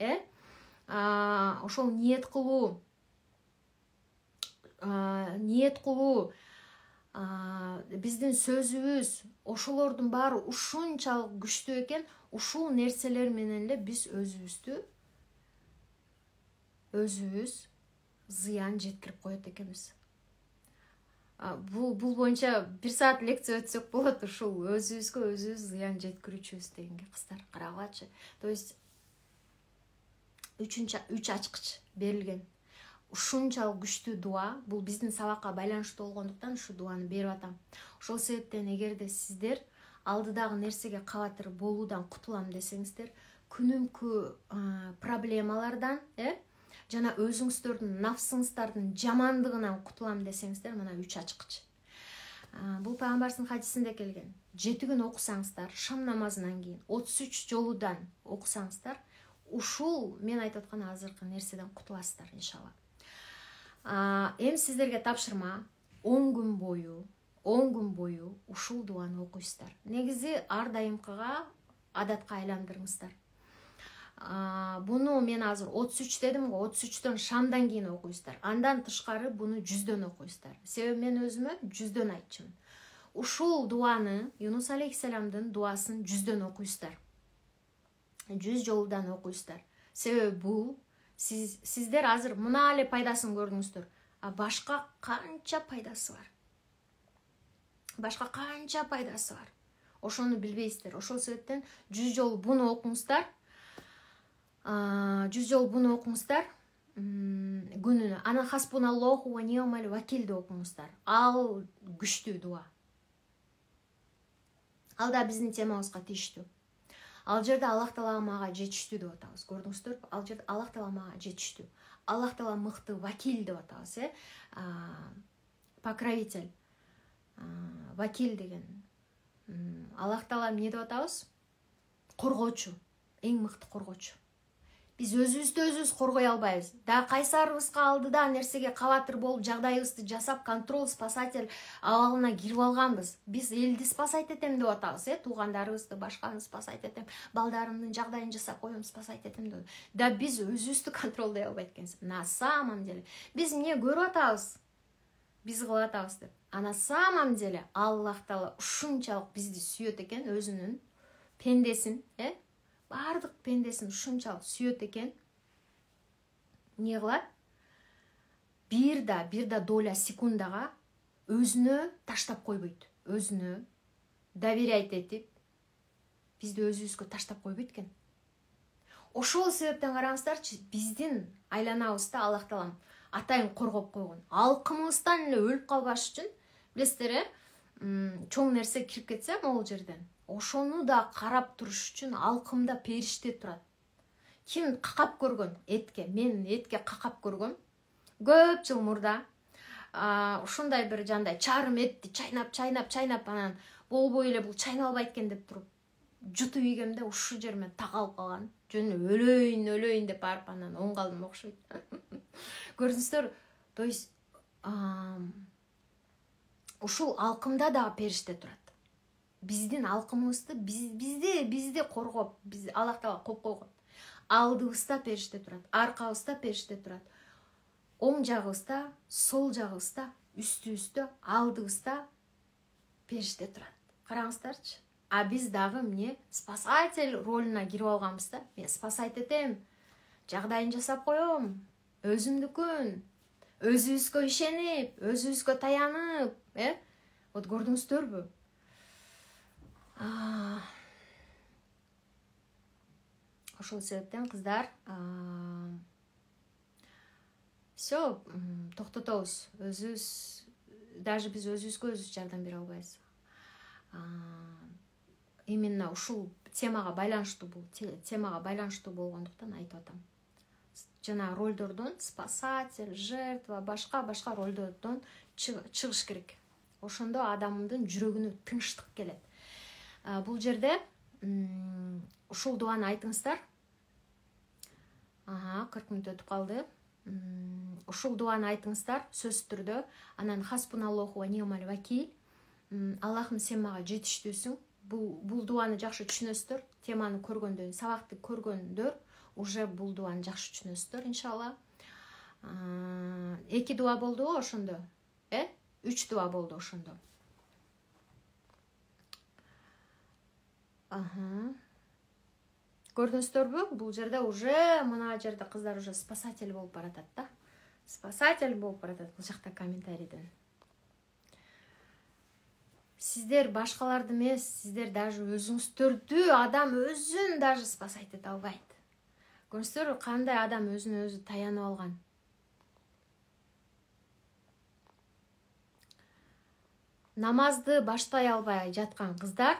ошол ниет кылуу биздин сөзүбүз, ошолордун баары ушунчалык күчтүү экен. Ушул нерселер менен эле биз өзүбүз зыян жеткирип коет экенбиз. Бул боюнча 1 саат лекция өтсөк болот, ушул өзүбүзгө зыян жеткирүүчүбүз дегенге кыздар карагылачы. То есть 3 ачкыч берилген. Ушунчалык күчтүү дуа, бул биздин сабакка байланыштуу болгондуктан ушу дуаны берип атам. Ошол себептен эгерде сиздер алдыдагы нерсеге кабатыр болуудан кутулам десеңиздер, күнүмкү проблемалардан, жана өзүңүздөрдүн нафсыңыздардын жамандыгынан кутулам десеңиздер, мына 3 ачкыч. Бул пайгамбардын хадисинде келген. 7 күн окусаңыздар, шам намазынан кийин 33 жолудан окусаңыздар, ушул мен айтып аткан азыркы нерседен кутуласыздар иншалла. Эми сиздерге тапшырма 10 күн бою ушул дуаны окуйсуздар. Негизи ар дайымкыга адатка айландырыңыздар. Буну мен азыр 33 дедим го, 33төн шамдан кийин окуйсуздар. Андан тышкары буну 100дөн окуйсуздар. Себеби мен өзүмө 100дөн айтчумун. Ушул дуаны, Юнус алейхиссаламдын дуасын 100дөн окуйсуздар. 100 жолудан окуйсуздар. Себеби бул сиздер азыр мына эле пайдасын көрдүңүздөр, башка канча пайдасы бар. Ошону билбейсиздер. Ошол себептен 100 жолу буну окуңуздар. 100 жолу буну окуңуздар күнүнө. Анан хасбуналлаху ва ни'мал вакил деп окуңуздар. Ал күчтүү дуа. Ал да биздин темабызга тийиштүү. Ал жерде Аллах Таала мага жетиштүү деп атабыз. Көрдүңүздөрбү? Ал жерде Аллах Таала мага жетиштүү. Аллах Таала мыкты вакил деп атабыз, покровитель. Вакил деген. Аллах Таала эмне деп атабыз? Коргоочу. Эң мыкты коргоочу. Биз өзүбүз коргой албайбыз. Да кайсарыбызга алдыда нерсеге кабатыр болуп, жагдайыбызды жасап, контроль спасатель абалына кирип алганбыз. Биз элди спасать этем деп атабыз, туугандарыбызды, башканы спасать этем, балдарымдын жагдайын жасап коем, спасать этем деп. Да биз өзүбүздү контролдой албайт экенбиз. На самом деле биз эмне көрүп атабыз? Биз кылып атабыз деп. А на самом деле Аллах Таала ушунчалык бизди сүйөт экен, өзүнүн пендесин, бардык пендесин ушунчалык сүйөт экен. Эмне кылат? Бир да доля секундага өзүнө таштап койбойт. Өзүнө доверять этип, бизди өзүбүзгө таштап койбойт экен. Ошол себептен караңыздарчы, биздин айланабызда Аллах Таалам атайын коргоп койгон. Алкымыбыздан эле өлүп калбаш үчүн, билесиздер, чоң нерсе кирип кетсе могул жерден, ошону да карап туруш үчүн алкымда периште турат. Ким какап көргөн этке? Мен этке какап көргөм. Көп жыл мурда ушундай бир жандай чарым этти чайнап анан болбой эле бул чайналбайт экен деп туруп жутуп ийгемде ушу жериме такалып калган. Жөн өлөйүн деп барып анан оңгалдым окшойт. Көрдүңүздөр? То есть ушул алкымда дагы периште турат. биздин алкымыбызды бизди коргоп, Аллах Таала коюп койгон. Алдыбызда периште турат, аркабызда периште турат. Оң жагыбызда, сол жагыбызда, үстүбүздө, алдыбызда периште турат. Караңыздарчы. А биз дагы эмне спасатель ролуна кирип алганбыз да. Мен спасать этем, жагдайын жасап коем, өзүмдүкүн, өзүбүзгө ишенип, өзүбүзгө таянып, Вот көрдүңүздөрбү? Ошол себептен кыздар, все, токтотобуз. Даже биз өзүбүзгө жардам бере албайбыз. Именно ушул темага байланыштуу болгондуктан айтып атам. Жана ролдордон спасатель, жертва, башка ролдордон чыгыш керек. Ошондо адамдын жүрөгүнө тынчтык келет. Бул жерде ушул дуаны айтыңыздар. 40 мүнөт өтүп калды. Ушул дуаны айтыңыздар сөзсүз түрдө. Анан хаспуналлаху ва ни'мал вакил. Аллахым сен мага жетиштүүсүң. Бул дуаны жакшы түшүнөсүздөр. Теманы көргөндө, сабакты көргөндөр уже бул дуаны жакшы түшүнөсүздөр, иншалла. 2 дуа болдубу ошондо? 3 дуа болду ошондо. Көрдүңүздөрбү? Бул жерде уже мына жерде кыздар уже спасатель болуп баратат да. Спасатель болуп баратат бул жакта комментарийден. Сиздер башкаларды эмес, сиздер даже өзүңүздөрдү адам өзүн даже спасать эте албайт. Көрдүңүздөрбү, кандай адам өзүнө өзү таянып алган. Намазды баштай албай жаткан кыздар,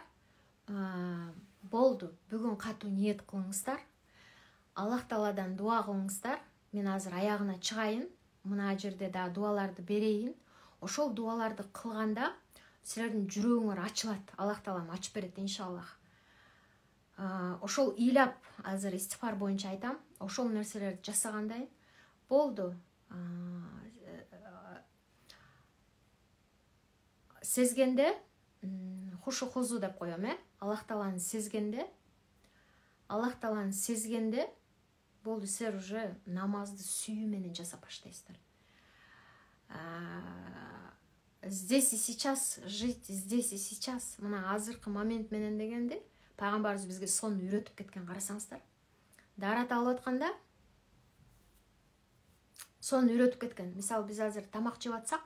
болду. Бүгүн катуу ниет кылыңыздар. Аллах Тааладан дуа кылыңыздар. Мен азыр аягына чыгайын. Мына жерде да дуаларды берейин. Ошол дуаларды кылганда силердин жүрөгүңөр ачылат. Аллах Таалам ачып берет, иншаллах. Ошол ыйлап азыр истифар боюнча айтам. Ошол нерселерди жасагандай болду. Сезгенде, хушу хузу деп коем, Аллах Тааланы сезгенде, болду, силер уже намазды сүйүү менен жасап баштайсыздар. Здесь и сейчас, жить здесь и сейчас, мына азыркы момент менен дегенде, пайгамбарыбыз бизге сону үйрөтүп кеткен, карасаңыздар. Дарат алып атканда сону үйрөтүп кеткен. Мисалы, биз азыр тамак жеп атсак,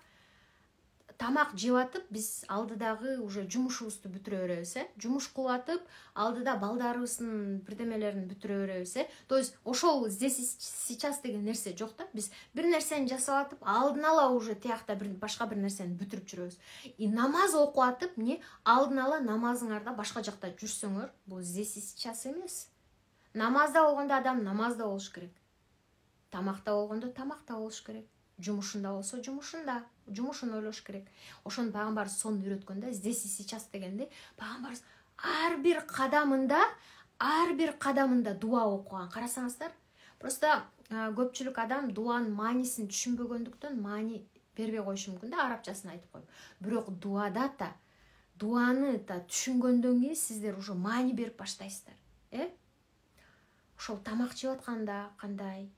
тамак жеп атып, биз алдыдагы уже жумушубузду бүтүрө беребиз, жумуш кылып атып, алдыда балдарыбыздын бирдемелерин бүтүрө беребиз, То есть ошол здесь и сейчас деген нерсе жок да. Биз бир нерсени жасап атып, алдын ала уже тиякта башка бир нерсени бүтүрүп жүрөбүз. И намаз окуп атып, алдын ала намазыңарда башка жакта жүрсөңөр, бул здесь и сейчас эмес. Намазда болгондо адам намазда болуш керек. Тамакта болгондо тамакта болуш керек. Жумушунда болсо жумушун ойлош керек. Ошону пайгамбар сонун үйрөткөндө, здесь и сейчас дегенде, пайгамбар ар бир кадамында дуа окуган. Карасаңыздар, просто көпчүлүк адам дуанын маанисин түшүнбөгөндүктөн маани бербей коюшу мүмкүн да, арабчасын айтып коюп. Бирок дуаны түшүнгөндөн кийин сиздер уже маани берип баштайсыздар. Ошол тамак жеп атканда кандай,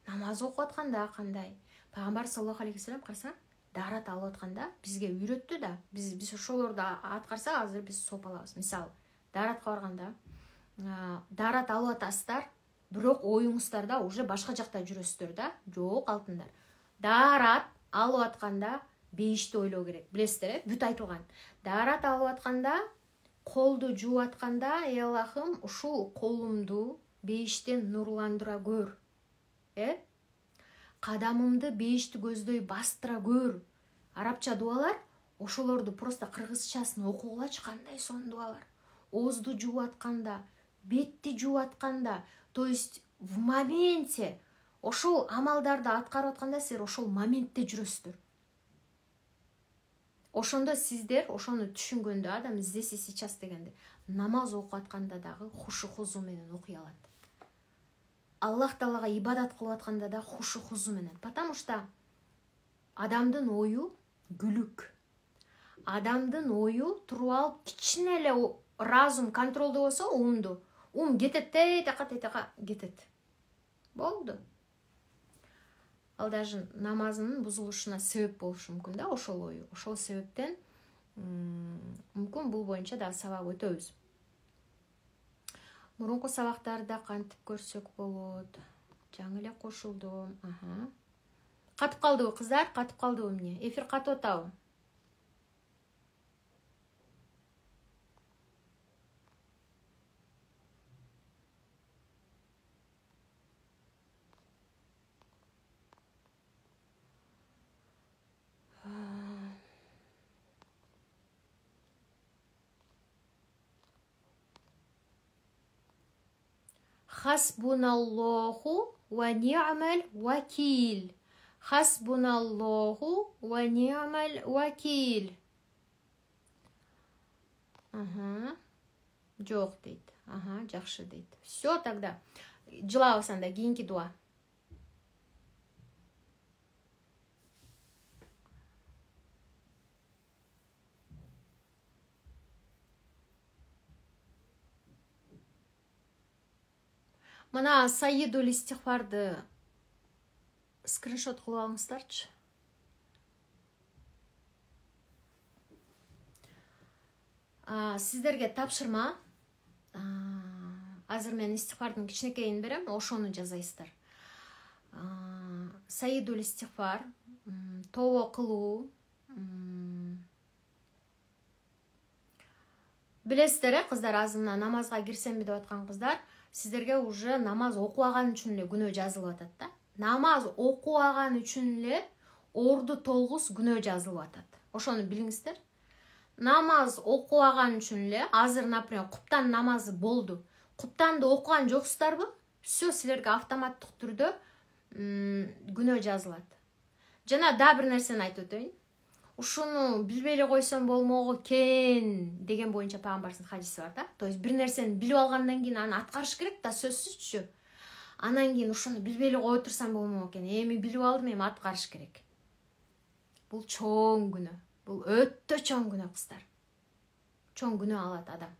намаз окуп атканда кандай. Пайгамбар саллаллаху алейхи вассалам карасаң, дарат алып атканда бизге үйрөттү да. Биз ошолорду аткарсак, азыр биз соп алабыз. Мисалы, даратка барганда, дарат алып атасыздар, бирок оюңуздарда уже башка жакта жүрөсүздөр да. Жок, алтындар. Дарат алып атканда бейишти ойлоо керек. Билесиздер, бүт айтылган. Дарат алып атканда, колду жууп атканда, Аллахым, ушул колумду бейиштен нурландыра көр. Кадамымды бейишти көздөй бастыра көр. Арабча дуалар, ошолорду просто кыргызчасын окугулачы, кандай сонун дуалар. Оозду жууп атканда, бетти жууп атканда, то есть в моменте ошол амалдарды аткарып атканда силер ошол моментте жүрөсүздөр. Ошондо сиздер ошону түшүнгөндө, адам здесь и сейчас дегенде, намаз окуп атканда дагы хушу хузу менен окуй алат. Аллах Таалага ибадат кылып атканда да хушу хузу менен. Потому что адамдын ою күлүк. Адамдын ою туруп алып кичине эле разум контролдо болсо ум кетет, тейта кетет. Болду. Ал даже намазынын бузулушуна себеп болушу мүмкүн да, ошол ою. Ошол себептен мүмкүн бул боюнча да сабак өтөбүз. Мурунку сабактарда кантип көрсөк болот. Жаңы эле кошулдум. Катып калдыбы кыздар? Катып калдыбы эмне? Эфир катып атабы? Хасбуналлоху ва ни'мал вакил. Хасбуналлоху ва ни'мал вакил. Жок дейт. Жакшы дейт. Все тогда. Жылабыз анда кийинки дуа. Мына Саидул истихбарды скриншот кылып алыңыздарчы. Сиздерге тапшырма. Азыр мен истихбардын кичинекейин берем, ошону жазайсыздар. Саидул истихбар, тообо кылуу. Билесиздер, кыздар, азырына намазга кирсемби деп аткан кыздар, сиздерге уже намаз окубаган үчүн эле күнөө жазылып атат да. Намаз окубаган үчүн эле орду толгус күнөө жазылып атат. Ошону билиңиздер. Намаз окубаган үчүн эле, азыр, например, куптан намазы болду. Куптанды окуган жоксуздарбы? Все, силерге автоматтык түрдө күнөө жазылат. Жана да бир нерсени айтып өтөйүн. Ушуну билбей эле койсом болмогу экен деген боюнча пайгамбардын хадиси бар да. То есть бир нерсени билип алгандан кийин аны аткарыш керек да, сөзсүзчү. Анан кийин ушуну билбей эле кое турсам болмок экен. Эми билип алдым, эми аткарыш керек. Бул чоң күнөө. Бул өтө чоң күнөө, кыздар. Чоң күнөө алат адам.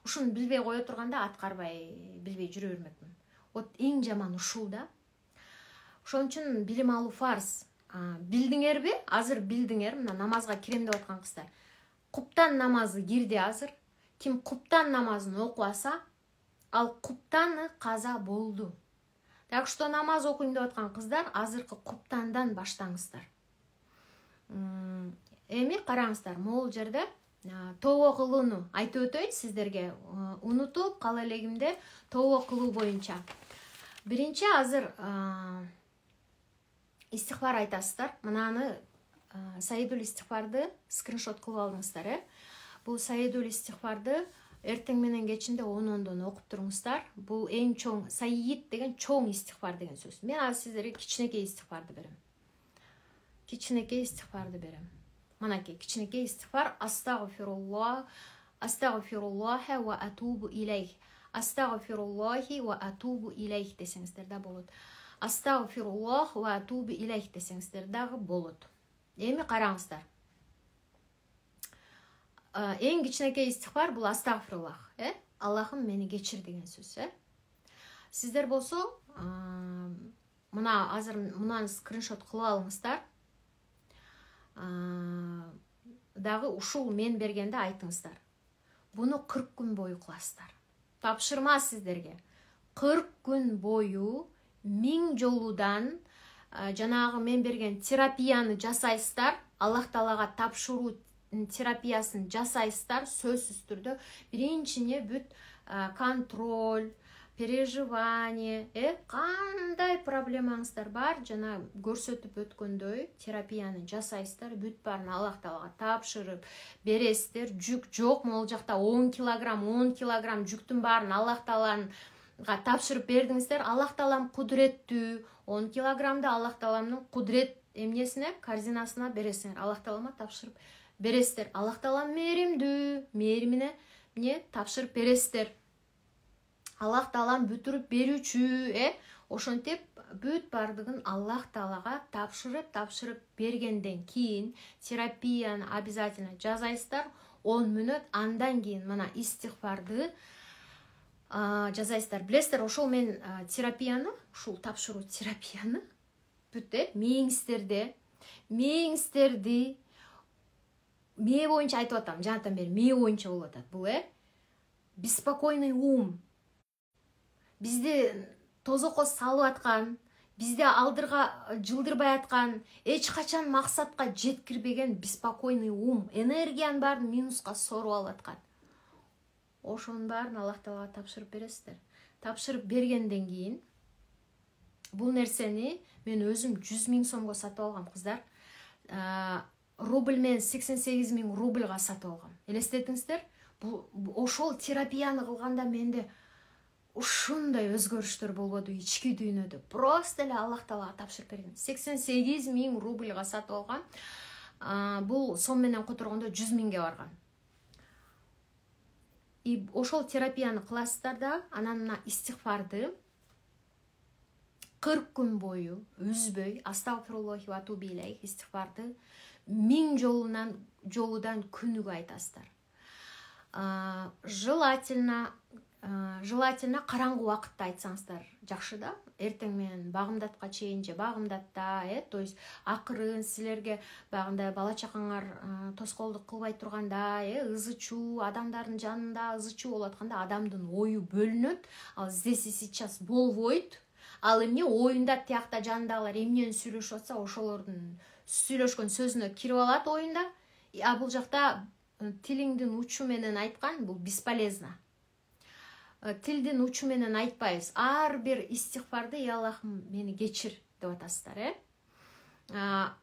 Ушуну билбей кое турганда аткарбай, билбей жүрө бермекмин. Вот эң жаман ушул да. Ошон үчүн билим алуу фарз. Билдиңерби? Азыр билдиңер, мына намазга кирем деп аткан кыздар. Куптан намазы кирди азыр. Ким куптан намазын окубаса, ал куптаны каза болду. Так что намаз окуйм деп аткан кыздар, азыркы куптандан баштаңыздар. Эми караңыздар, могул жерде тообо кылууну айтып өтөйүн сиздерге. Унутуп кала элегимде тообо кылуу боюнча. Биринчи, азыр истихбар айтасыздар. Мынаны Саидул истихбарды скриншот кылып алдыңыздар. Бул Саидул истихбарды эртең менен кечинде 10-10дон окуп туруңуздар. Бул эң чоң, Саид деген чоң истихбар деген сөз. Мен азыр сиздерге кичинекей истихбарды берем. Кичинекей истихбарды берем. Манакей кичинекей истихбар: астагфируллах, астагфируллаха ва атубу илейх. Астагфируллахи ва атубу илейх десеңиздер да болот. Астагфируллах ва атубу илейх десеңиздер дагы болот. Эми караңыздар. Эң кичинекей истихбар бул астагфируллах, Аллахым мени кечир деген сөз, Сиздер болсо, мына азыр мунаны скриншот кылып алыңыздар. Дагы ушул мен бергенде айтыңыздар. Буну 40 күн бою кыласыздар. Тапшырма сиздерге. 40 күн бою 1000 жолудан жанагы мен берген терапияны жасайсыздар. Аллах Таалага тапшыруу терапиясын жасайсыздар, сөзсүз түрдө. Биринчине бүт контроль, переживание, кандай проблемаңыздар бар, жана көрсөтүп өткөндөй терапияны жасайсыздар, бүт баарын Аллах Таалага тапшырып бересиздер. Жүк жок, могул жакта 10 килограмм жүктүн баарын Аллах Таалага тапшырып бердиңиздер. Аллах Таалам кудуреттүү. 10 килограммды Аллах Тааламдын кудурет эмнесине, корзинасына бересиңер. Аллах Таалама тапшырып бересиздер. Аллах Таалам мээримдүү, мээримине тапшырып бересиздер. Аллах Таалам бүтүрүп берүүчү, ошентип бүт бардыгын Аллах Таалага тапшырып бергенден кийин терапияны обязательно жасайсыздар 10 мүнөт, андан кийин мына истигфарды жасайсыздар. Билесиздер, ошол мен терапияны, ушул тапшыруу терапияны бүт мээңиздерди мээ боюнча айтып атам, жанатан бери мээ боюнча болуп атат. Бул беспокойный ум, бизди тозокко салып аткан, бизди алдырга жылдырбай аткан, эч качан максатка жеткирбеген беспокойный ум, энергиянын баарын минуска соруп алып аткан. Ошонун баарын Аллах Таалага тапшырып бересиздер. Тапшырып бергенден кийин бул нерсени мен өзүм 100 000 сомго сатып алгам, кыздар. Рубль мен 88 000 рубльга сатып алгам. Элестетиңиздер, ошол терапияны кылганда менде ушундай өзгөрүштөр болбоду ички дүйнөдө. Просто эле Аллах Таалага тапшырып берген. 88 000 рубльга сатып алгам. Бул сом менен которгондо 100 000ге барган. И ошол терапияны кыласыздар да, анан мына истигфарды 40 күн бою үзбөй астагфируллахи ва атубу илейх истигфарды 1000 жолудан күнүгө айтасыздар. Желательно караңгы убакытта айтсаңыздар жакшы да. Эртең менен багымдатка чейин же багымдатта, то есть акырын силерге багындай бала чакаңар тоскоолдук кылбай турганда, ызы чуу, адамдардын жанында ызы чуу болуп атканда адамдын ою бөлүнөт. Ал здесь и сейчас болбойт. Ал эмне оюнда тиякта жанындагылар эмнени сүйлөшүп атса, ошолордун сүйлөшкөн сөзүнө кирип алат оюнда. Бул жакта тилиңдин учу менен айткан, бул бесполезно. Тилдин учу менен айтпайбыз. Ар бир истигфарды я Аллахым мени кечир деп атасыздар,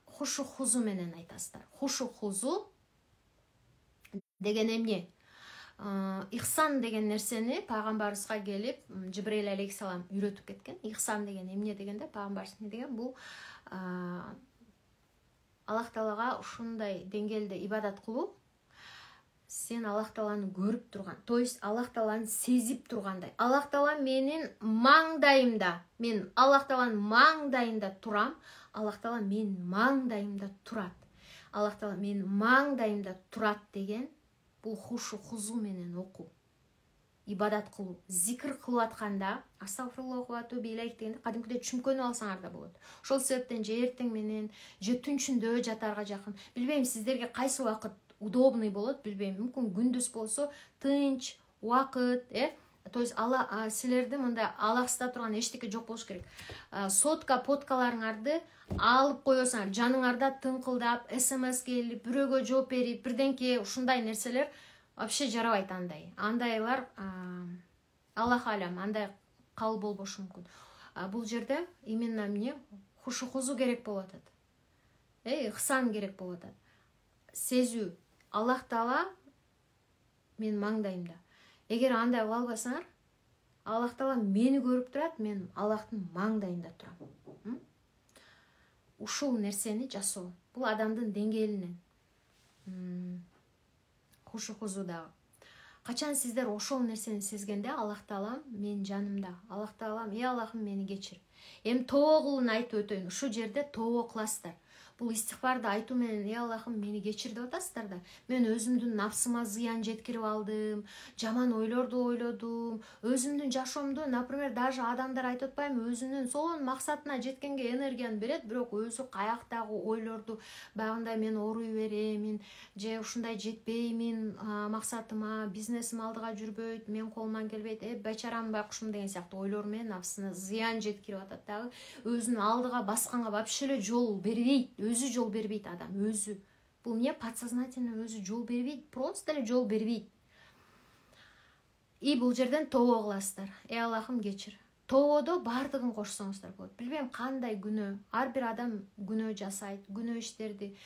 хушу хузу менен айтасыздар. Хушу хузу деген эмне? Ихсан деген нерсени пайгамбарыбызга келип Жибрейил алейхиссалам үйрөтүп кеткен. Ихсан деген эмне дегенде, пайгамбарыбыз не деген? Бул Аллах Таалага ушундай деңгээлде ибадат кылуу, сен Аллах Тааланы көрүп турган, то есть Аллах Тааланы сезип тургандай. Аллах Таала менин маңдайымда, мен Аллах Тааланын маңдайында турам, Аллах Таала менин маңдайымда турат. Аллах Таала менин маңдайымда турат деген бул хушу хузу менен окуу. Ибадат кылуу, зикр кылып атканда, астагфируллаху ва атубу илейх дегенде кадимкидей чүмкөнүп алсаңар да болот. Ошол себептен же эртең менен, же түнчүндө жатарга жакын, билбейм сиздерге кайсы убакыт удобный болот, билбейм. Мүмкүн күндүз болсо тынч убакыт, то есть силерди мындай алаксыта турган эчтеке жок болуш керек. Сотка, подкаларыңарды алып коесуңар, жаныңарда тыңкылдап, смс келип, бирөөгө жооп берип, бирденке ушундай нерселер вообще жарабайт андай. Андайлар Аллах алам, андай кабыл болбошу мүмкүн. Бул жерде именно эмне? Хушу хузу керек болуп атат. Ихсан керек болуп атат. Сезүү. Аллах Таала мен маңдайымда. Эгер андай кыла албасаңар, Аллах Таала мени көрүп турат, мен Аллахтын маңдайында турам. Ушул нерсени жасоо. Бул адамдын деңгээлинен. Хушу хузудагы. Качан сиздер ошол нерсени сезгенде, Аллах Таалам менин жанымда. Аллах Таалам, Аллахым мени кечир. Тоогулун айтып өтөйүн. Ушу жерде тоого кыласыздар. Бул истигфарды айтуу менен Аллахым мени кечир деп атасыздар да. Мен өзүмдүн нафсыма зыян жеткирип алдым, жаман ойлорду ойлодум, өзүмдүн жашоомду, например, даже адамдар айтып атпайбы, өзүнүн сонун максатына жеткенге энергияны берет, бирок өзү каяктагы ойлорду багындай мен оруй беремин, же ушундай жетпеймин максатыма, бизнесим алдыга жүрбөйт, мен колуман келбейт, бачарам байкушум деген сыяктуу ойлор менен нафсына зыян жеткирип атат дагы. Өзүнүн алдыга басканга вообще эле жол бербейт. Өзү жол бербейт адам, өзү. Бул эмне? Подсознательно өзү жол бербейт, просто эле жол бербейт. И бул жерден тообо кыласыздар. Аллахым кечир. Тоободо бардыгын кошсоңуздар болот. Билбейм кандай күнөө, ар бир адам күнөө жасайт, күнөө иштерди.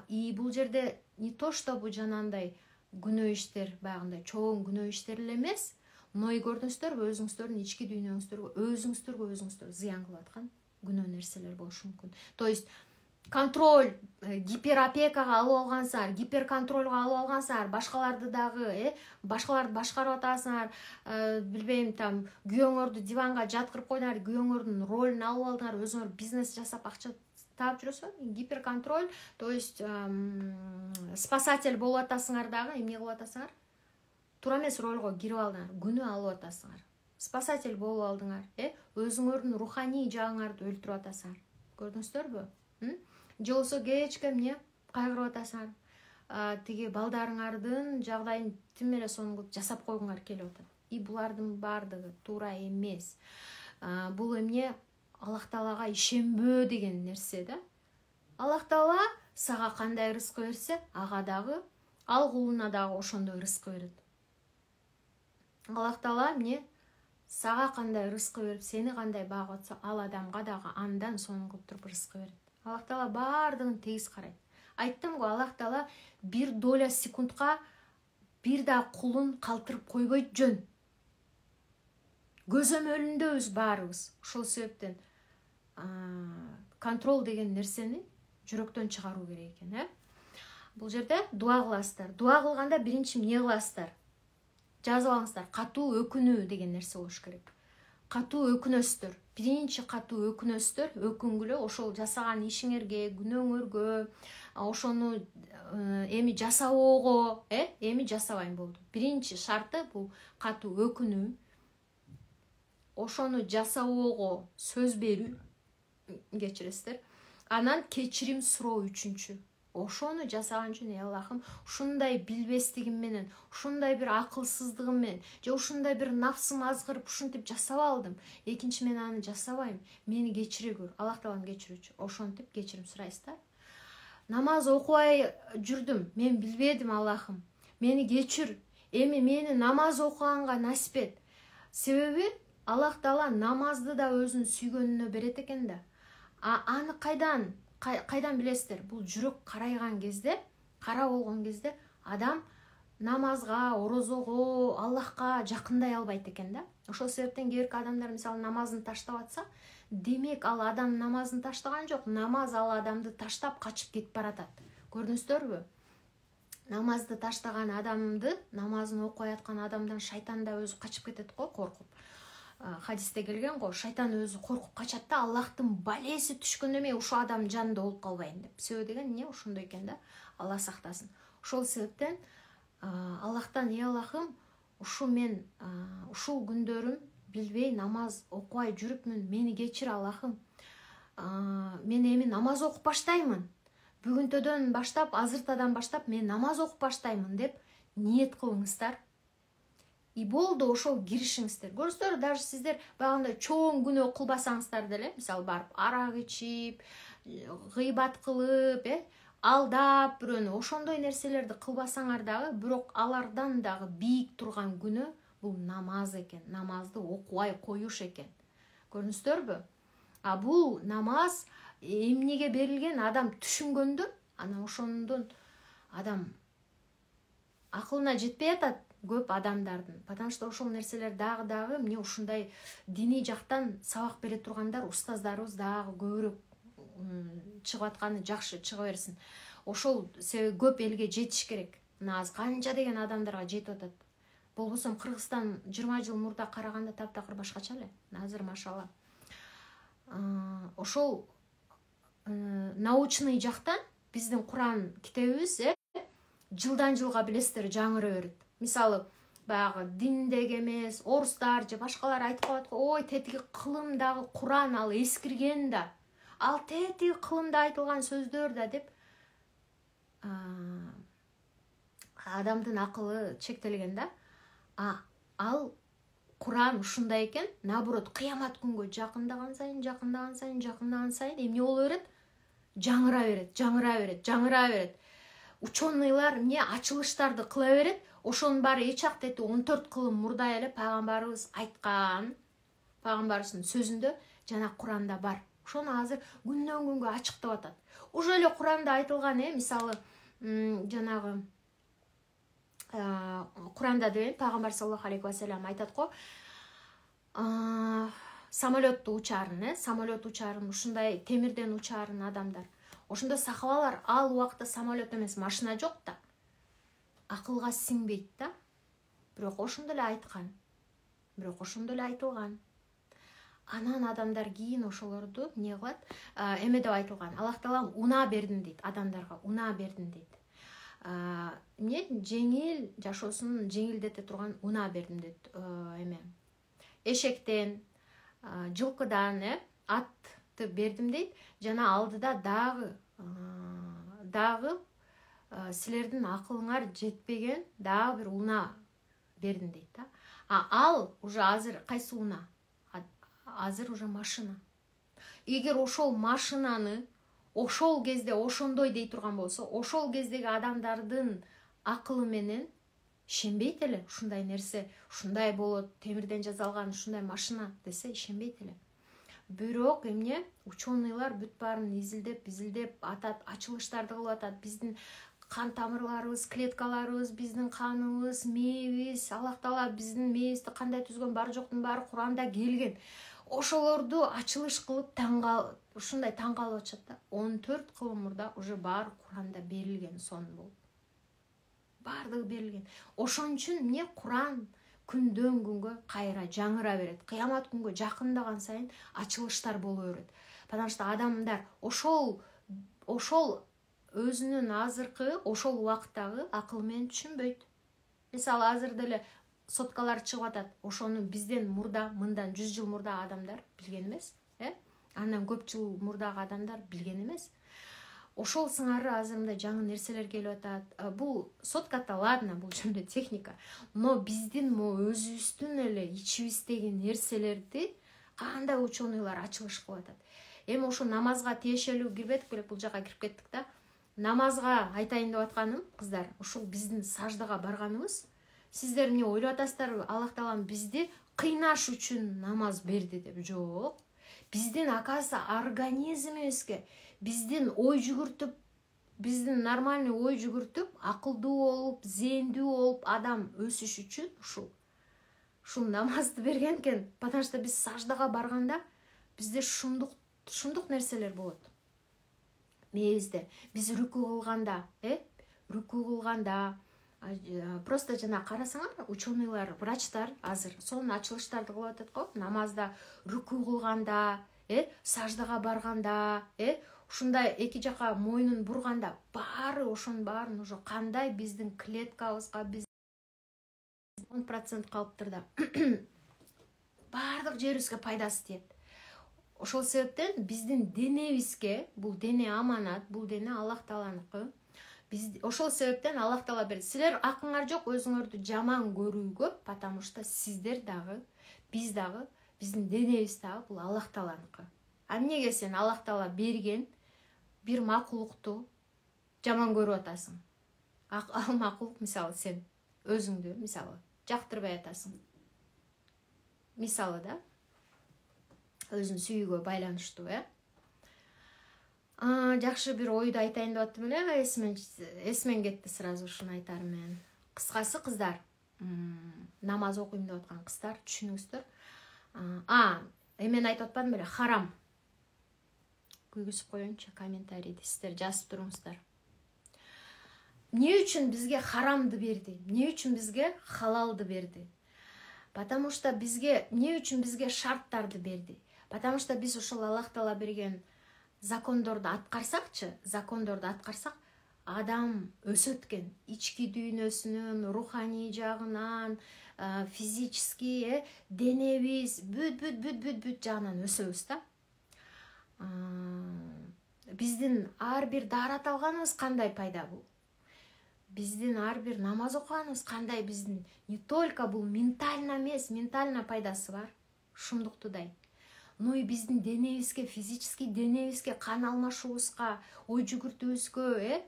И бул жерде не то что бул жанандай күнөө иштер, багындай чоң күнөө иштер эле эмес, но и көрдүңүздөрбү, өзүңүздөрдүн ички дүйнөңүздөргө, өзүңүздөргө зыян кылып аткан күнөө нерселер болушу мүмкүн. То есть контроль, гиперопекага алып алгансыңар, гиперконтролго алып алгансыңар, башкаларды дагы, башкаларды башкарып атасыңар, билбейм, там күйөөңөрдү диванга жаткырып койдуңар, күйөөңөрдүн ролун алып алдыңар, өзүңөр бизнес жасап акча таап жүрөсүңөр. Гиперконтроль, то есть спасатель болуп атасыңар дагы, эмне кылып атасыңар? Туура эмес ролго кирип алдыңар, күнөө алып атасыңар. Спасатель болуп алдыңар, өзүңөрдүн руханий жагыңарды өлтүрүп атасыңар. Көрдүңүздөрбү? Же болбосо кечке эмне кайгырып атасыңар, тиги балдарыңардын жагдайын тим эле сонун кылып жасап койгуңар келип атат. Булардын баардыгы туура эмес. Бул эмне? Аллах Таалага ишенбөө деген нерсе да. Аллах Таала сага кандай рызык берсе, ага дагы, ал кулуна дагы ошондой рызык берет. Аллах Таала эмне? Сага кандай рызык берип, сени кандай багып атса, ал адамга дагы андан сонун кылып туруп рызык берет. Аллах Таала баардыгын тегиз карайт. Айттым го, Аллах Таала бир доля секундка бир да кулун калтырып койбойт жөн. Көзөмөлүндөбүз баарыбыз. Ошол себептен контроль деген нерсени жүрөктөн чыгаруу керек экен, Бул жерде дуа кыласыздар. Дуа кылганда биринчи эмне кыласыздар? Жазып алыңыздар. Катуу өкүнүү деген нерсе болуш керек. Катуу өкүнөсүздөр. Биринчи катуу өкүнөсүздөр, өкүнгүлө ошол жасаган ишиңерге, күнөөңөргө, ошону эми жасабоого, эми жасабайм болду. Биринчи шарты бул катуу өкүнүү. Ошону жасабоого сөз берүү, кечиресиздер. Анан кечирим суроо үчүнчү. Ошону жасаган үчүн, Аллахым, ушундай билбестигим менен, ушундай бир акылсыздыгым менен, же ушундай бир нафсым азгырып ушинтип жасап алдым. Экинчи мен аны жасабайм. Мени кечире көр. Аллах Таалам кечирүүчү. Ошентип кечирим сурайсыздар. Намаз окубай жүрдүм. Мен билбедим, Аллахым. Мени кечир. Эми мени намаз окуганга насип эт. Себеби Аллах Таала намазды да өзүнүн сүйгөнүнө берет экен да. Аны кайдан билесиздер? Бул жүрөк карайган кезде, кара болгон кезде адам намазга, орозого, Аллахка жакындай албайт экен да. Ошол себептен кээ бир адамдар мисалы намазын таштап атса, демек ал адам намазын таштаган жок, намаз ал адамды таштап качып кетип баратат. Көрдүңүздөрбү? Намазды таштаган адамды, намазын окуй аткан адамдан шайтан да өзү качып кетет го, коркуп. Хадисте келген го, шайтан өзү коркуп качат да, Аллахтын балеси түшкөндө мен ушул адам жанында болуп калбайын деп. Себеби деген эмне? Ошондой экен да. Аллах сактасын. Ошол себептен Аллахтан, Аллахым, мен ушул күндөрүм билбей намаз окубай жүрүпмүн, мени кечир, Аллахым. Мен эми намаз окуп баштаймын. Бүгүнтөдөн баштап, азыртадан баштап мен намаз окуп баштаймын деп ниет кылыңыздар. И болду, ошол киришиңиздер. Көрсөңүздөр, даже сиздер багында чоң күнөө кылбасаңыздар деле, мисалы барып арак ичип, гыйбат кылып, алдап бирөөнү, ошондой нерселерди кылбасаңар дагы, бирок алардан дагы бийик турган күнөө бул намаз экен. Намазды окубай коюш экен. Көрдүңүздөрбү? Бул намаз эмнеге берилген? Адам түшүнгөндө, анан ошондон адам акылына жетпей атат көп адамдардын. Потому что ошол нерселер дагы эмне ушундай диний жактан сабак бере тургандар, устаздарыбыз дагы көбүрөөк чыгып атканы жакшы, чыга берсин. Ошол себеби көп элге жетиш керек. Аз канча деген адамдарга жетип атат. Болбосо Кыргызстан 20 жыл мурда караганда таптакыр башкача эле. Азыр машалла. Ошол научный жактан биздин Куран китебибиз жылдан жылга билесиздер жаңыра берет. Мисалы, баягы диндеги эмес, орустар же башкалар айтып калат го, ой, тетиги кылымдагы Куран ал эскирген да. Ал тетиги кылымда айтылган сөздөр да деп адамдын акылы чектелген да. Ал Куран ушундай экен, наоборот, кыямат күнгө жакындаган сайын эмне боло берет? Жаңыра берет. Ученыйлар эмне ачылыштарды кыла берет. Ошонун баары эч акт эти 14 кылым мурда эле пайгамбарыбыз айткан, пайгамбарыбыздын сөзүндө жана Куранда бар. Ошону азыр күндөн күнгө ачыктап атат. Уже эле Куранда айтылган, мисалы, жанагы Куранда деген пайгамбар саллаллаху алейхи ва саллям айтат го, самолетту учарын, самолет учарын, ушундай темирден учарын адамдар. Ошондо сахабалар ал убакта самолет эмес, машина жок да. Акылга сиңбейт да. Бирок ошондо эле айткан. Бирок ошондо эле айтылган. Анан адамдар кийин ошолорду эмне кылат? Эме деп айтылган. Аллах Таалам унаа бердим дейт, адамдарга унаа бердим дейт. Эмне жеңил жашоосун жеңилдете турган унаа бердим дейт. Эме эшектен, жылкыдан, атты бердим дейт. Жана алдыда дагы силердин акылыңар жетпеген дагы бир унаа бердим дейт да. Ал уже азыр кайсы унаа? Азыр уже машина. Эгер ошол машинаны ошол кезде ошондой дей турган болсо, ошол кездеги адамдардын акылы менен ишенбейт эле. Ушундай нерсе, ушундай болот, темирден жасалган ушундай машина десе ишенбейт эле. Бирок эмне ученыйлар бүт баарын изилдеп атат, ачылыштарды кылып атат. Биздин кан тамырларыбыз, клеткаларыбыз, биздин каныбыз, мээбиз, Аллах Таала биздин мээбизди кандай түзгөн, бар жоктун баары Куранда келген. Ошолорду ачылыш кылып ушундай таң калып атышат да. 14 кыл мурда уже баары Куранда берилген сон болуп. Бардыгы берилген. Ошон үчүн эмне Куран күндөн күнгө кайра жаңыра берет. Кыямат күнгө жакындаган сайын ачылыштар боло берет. Потому что адамдар ошол өзүнүн азыркы ошол убактагы акыл менен түшүнбөйт. Мисалы азыр деле соткалар чыгып атат. Ошону бизден мурда, мындан 100 жыл мурда адамдар билген эмес, Андан көп жыл мурдагы адамдар билген эмес. Ошол сыңары азыр мындай жаңы нерселер келип атат. Бул сотката ладно, бул жөнүндө техника, но биздин өзүбүздүн эле ичибиздеги нерселерди кандай ученыйлар ачылыш кылып атат. Эми ошо намазга тиешелүү кирбедик белек, бул жака кирип кеттик да. Намазга айтайын деп атканым, кыздар, ошол биздин саждага барганыбыз. Сиздер эмне ойлоп атасыздарбы? Аллах Таалам бизди кыйнаш үчүн намаз берди деп? Жок. Биздин акасы организмибизге, биздин ой жүгүртүп, биздин нормальный ой жүгүртүп, акылдуу болуп, зээндүү болуп адам өсүш үчүн ушул намазды берген экен. Потому что биз саждага барганда бизде шумдук нерселер болот. Мээбизде биз рүкү кылганда, просто жана карасаңар, ученыйлар, врачтар азыр сонун ачылыштарды кылып атат го. Намазда рүкү кылганда, саждага барганда, ушундай эки жака мойнун бурганда, баары ошонун баарын уже кандай биздин клеткабызга 10% калыптыр да. Баардык жерибизге пайдасы тиет. Ошол себептен биздин денебизге, бул дене аманат, бул дене Аллах Тааланыкы. Ошол себептен Аллах Таала берди. Силер акыңар жок өзүңөрдү жаман көрүүгө, потому что сиздер дагы, биз дагы, биздин денебиз дагы бул Аллах Тааланыкы. Эмнеге сен Аллах Таала берген бир макулукту жаман көрүп атасың? Ал макулук, мисалы, сен өзүңдү, мисалы, жактырбай атасың. Мисалы да, өзүн сүйүүгө байланыштуу, жакшы бир ойду айтайын деп аттым эле, эсмен кетти сразу ушуну айтарым мен. Кыскасы, кыздар, намаз окуйм деп аткан кыздар, түшүнүңүздөр. Эмен айтып атпадым беле, харам. Күйгүзүп коеюнчу комментарийди, сиздер жазып туруңуздар. Эмне үчүн бизге харамды берди? Эмне үчүн бизге халалды берди? Потому что эмне үчүн бизге шарттарды берди? Потому что биз ошол Аллах Таала берген закондорду аткарсакчы, адам өсөт экен. Ички дүйнөсүнөн, руханий жагынан, физически, денебиз, бүт жагынан өсөбүз да. Биздин ар бир даарат алганыбыз кандай пайда бул? Биздин ар бир намаз окуганыбыз кандай? Биздин не только бул ментально эмес, ментально пайдасы бар, шумдуктудай. Но и биздин денебизге, физически денебизге, кан алмашуубузга, ой жүгүртүүбүзгө,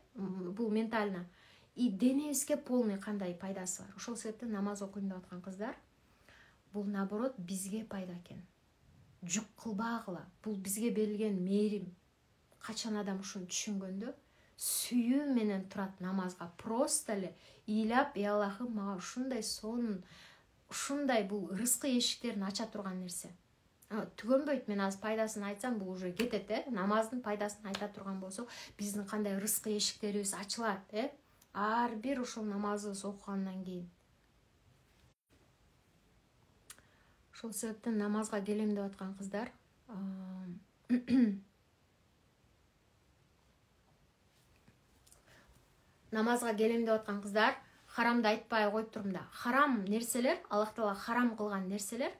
бул ментально. И денебизге полный кандай пайдасы бар. Ошол себептен намаз окуйм деп аткан кыздар, бул наоборот бизге пайда экен. Жүк кылбагыла. Бул бизге берилген мээрим. Качан адам ушуну түшүнгөндө, сүйүү менен турат намазга. Просто эле ыйлап, Аллахым мага ушундай сонун, ушундай бул рызкы эшиктерин ача турган нерсе. түгөнбөйт. Мен азыр пайдасын айтсам бул уже кетет, намаздын пайдасын айта турган болсок, биздин кандай рызкы эшиктерибиз ачылат, ар бир ушул намазыбыз окугандан кийин. Ошол себептен намазга келем деп аткан кыздар, намазга келем деп аткан кыздар, харамды айтпай коюп турум да. Харам нерселер, Аллах Таала харам кылган нерселер.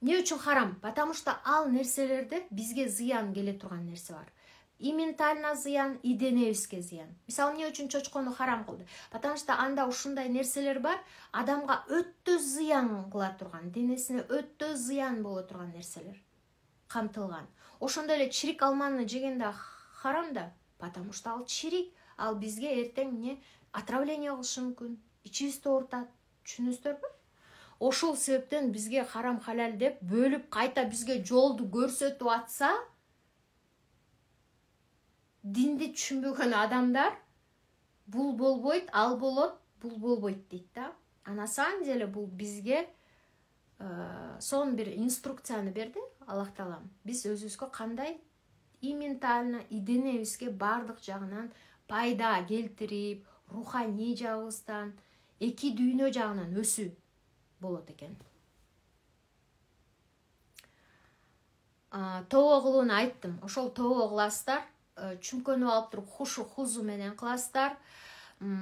Эмне үчүн харам? Потому что ал нерселерде бизге зыян келе турган нерсе бар. И ментально зыян, и денебизге зыян. Мисалы, эмне үчүн чочкону харам кылды? Потому что анда ушундай нерселер бар, адамга өтө зыян кыла турган, денесине өтө зыян боло турган нерселер камтылган. Ошондой эле чирик алманы жегенде харам да, потому что ал чирик, ал бизге эртең эмне отравление кылышы мүмкүн, ичибизди оорутат. Түшүнүңүздөрбү? Ошол себептен бизге харам халал деп бөлүп кайта бизге жолду көрсөтүп атса, динди түшүнбөгөн адамдар бул болбойт, ал болот, бул болбойт дейт да. А на самом деле бул бизге сон бир инструкцияны берди Аллах Таала. Биз өзүбүзгө кандай и ментально, и денебизге бардык жагынан пайда келтирип, руханий жагыбыздан, эки дүйнө жагынан өсүү болот экен. Тобо кылууну айттым. Ошол тобо кыласыздар, чүмкөнүп алып туруп хушу хузу менен кыласыздар.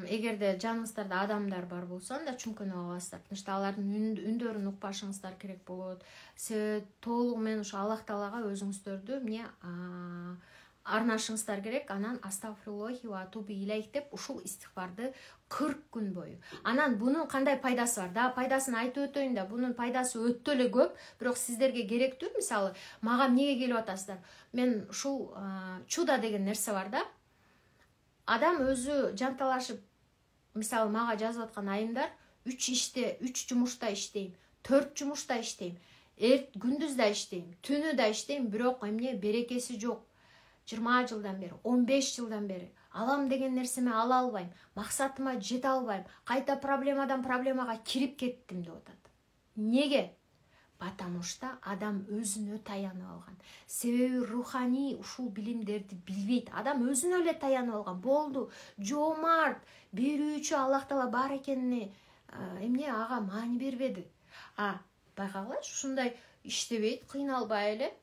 Эгерде жаныңыздарда адамдар бар болсо, анда чүмкөнүп аласыздар. Тынчта алардын үндөрүн укпашыңыздар керек болот. Себеби толугу менен ушу Аллах Таалага өзүңүздөрдү эмне арнашыңыздар керек. Анан астагфируллахи ва атубу илейх деп ушул истигфарды 40 күн бою. Анан бунун кандай пайдасы бар? Да, пайдасын айтып өтөйүн да. Бунун пайдасы өтө эле көп, бирок сиздерге керектүү. Мисалы, мага эмнеге келип атасыздар? Мен ушул чудо деген нерсе бар да. Адам өзү жанталашып, мисалы, мага жазып аткан айымдар 3 жумушта иштейм, 4 жумушта иштейм, күндүз да иштейм, түнү да иштейм, бирок эмне берекеси жок. 20 жылдан бери, 15 жылдан бери алам деген нерсеме ала албайм, максатыма жете албайм, кайта проблемадан проблемага кирип кеттим деп атат. Неге? Потому что адам өзүнө таянып алган. Себеби руханий ушул билимдерди билбейт. Адам өзүнө эле таянып алган. Болду, жоомарт, берүүчү Аллах Таала бар экенине эмне ага маани бербеди. Байкагылайчы, ушундай иштебейт, кыйналбай эле.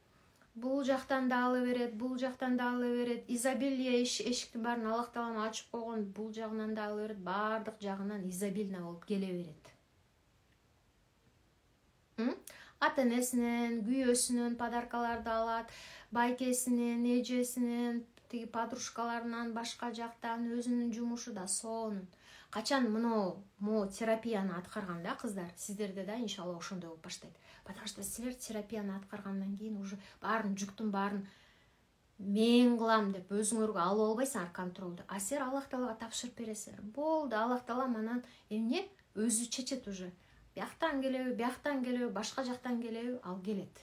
Бул жактан да ала берет, бул жактан да ала берет. Изобилие эшиктин баарын Аллах Таалам ачып койгон, бул жагынан да ала берет, бардык жагынан изобильно болуп келе берет. Ата-энесинен, күйөөсүнөн подаркаларды алат, байкесинен, эжесинен, тиги подружкаларынан, башка жактан, өзүнүн жумушу да сонун. Качан могу терапияны аткарганда, кыздар, сиздерде да иншалла ошондой болуп баштайт. Потому что силер терапияны аткаргандан кийин уже баарын жүктүн баарын мен кылам деп өзүңөргө алып албайсыңар контролду. А силер Аллах Таалага тапшырып бересиңер. Болду, Аллах Таала анан эмне өзү чечет уже. Бияктан келеби, башка жактан келеби, ал келет.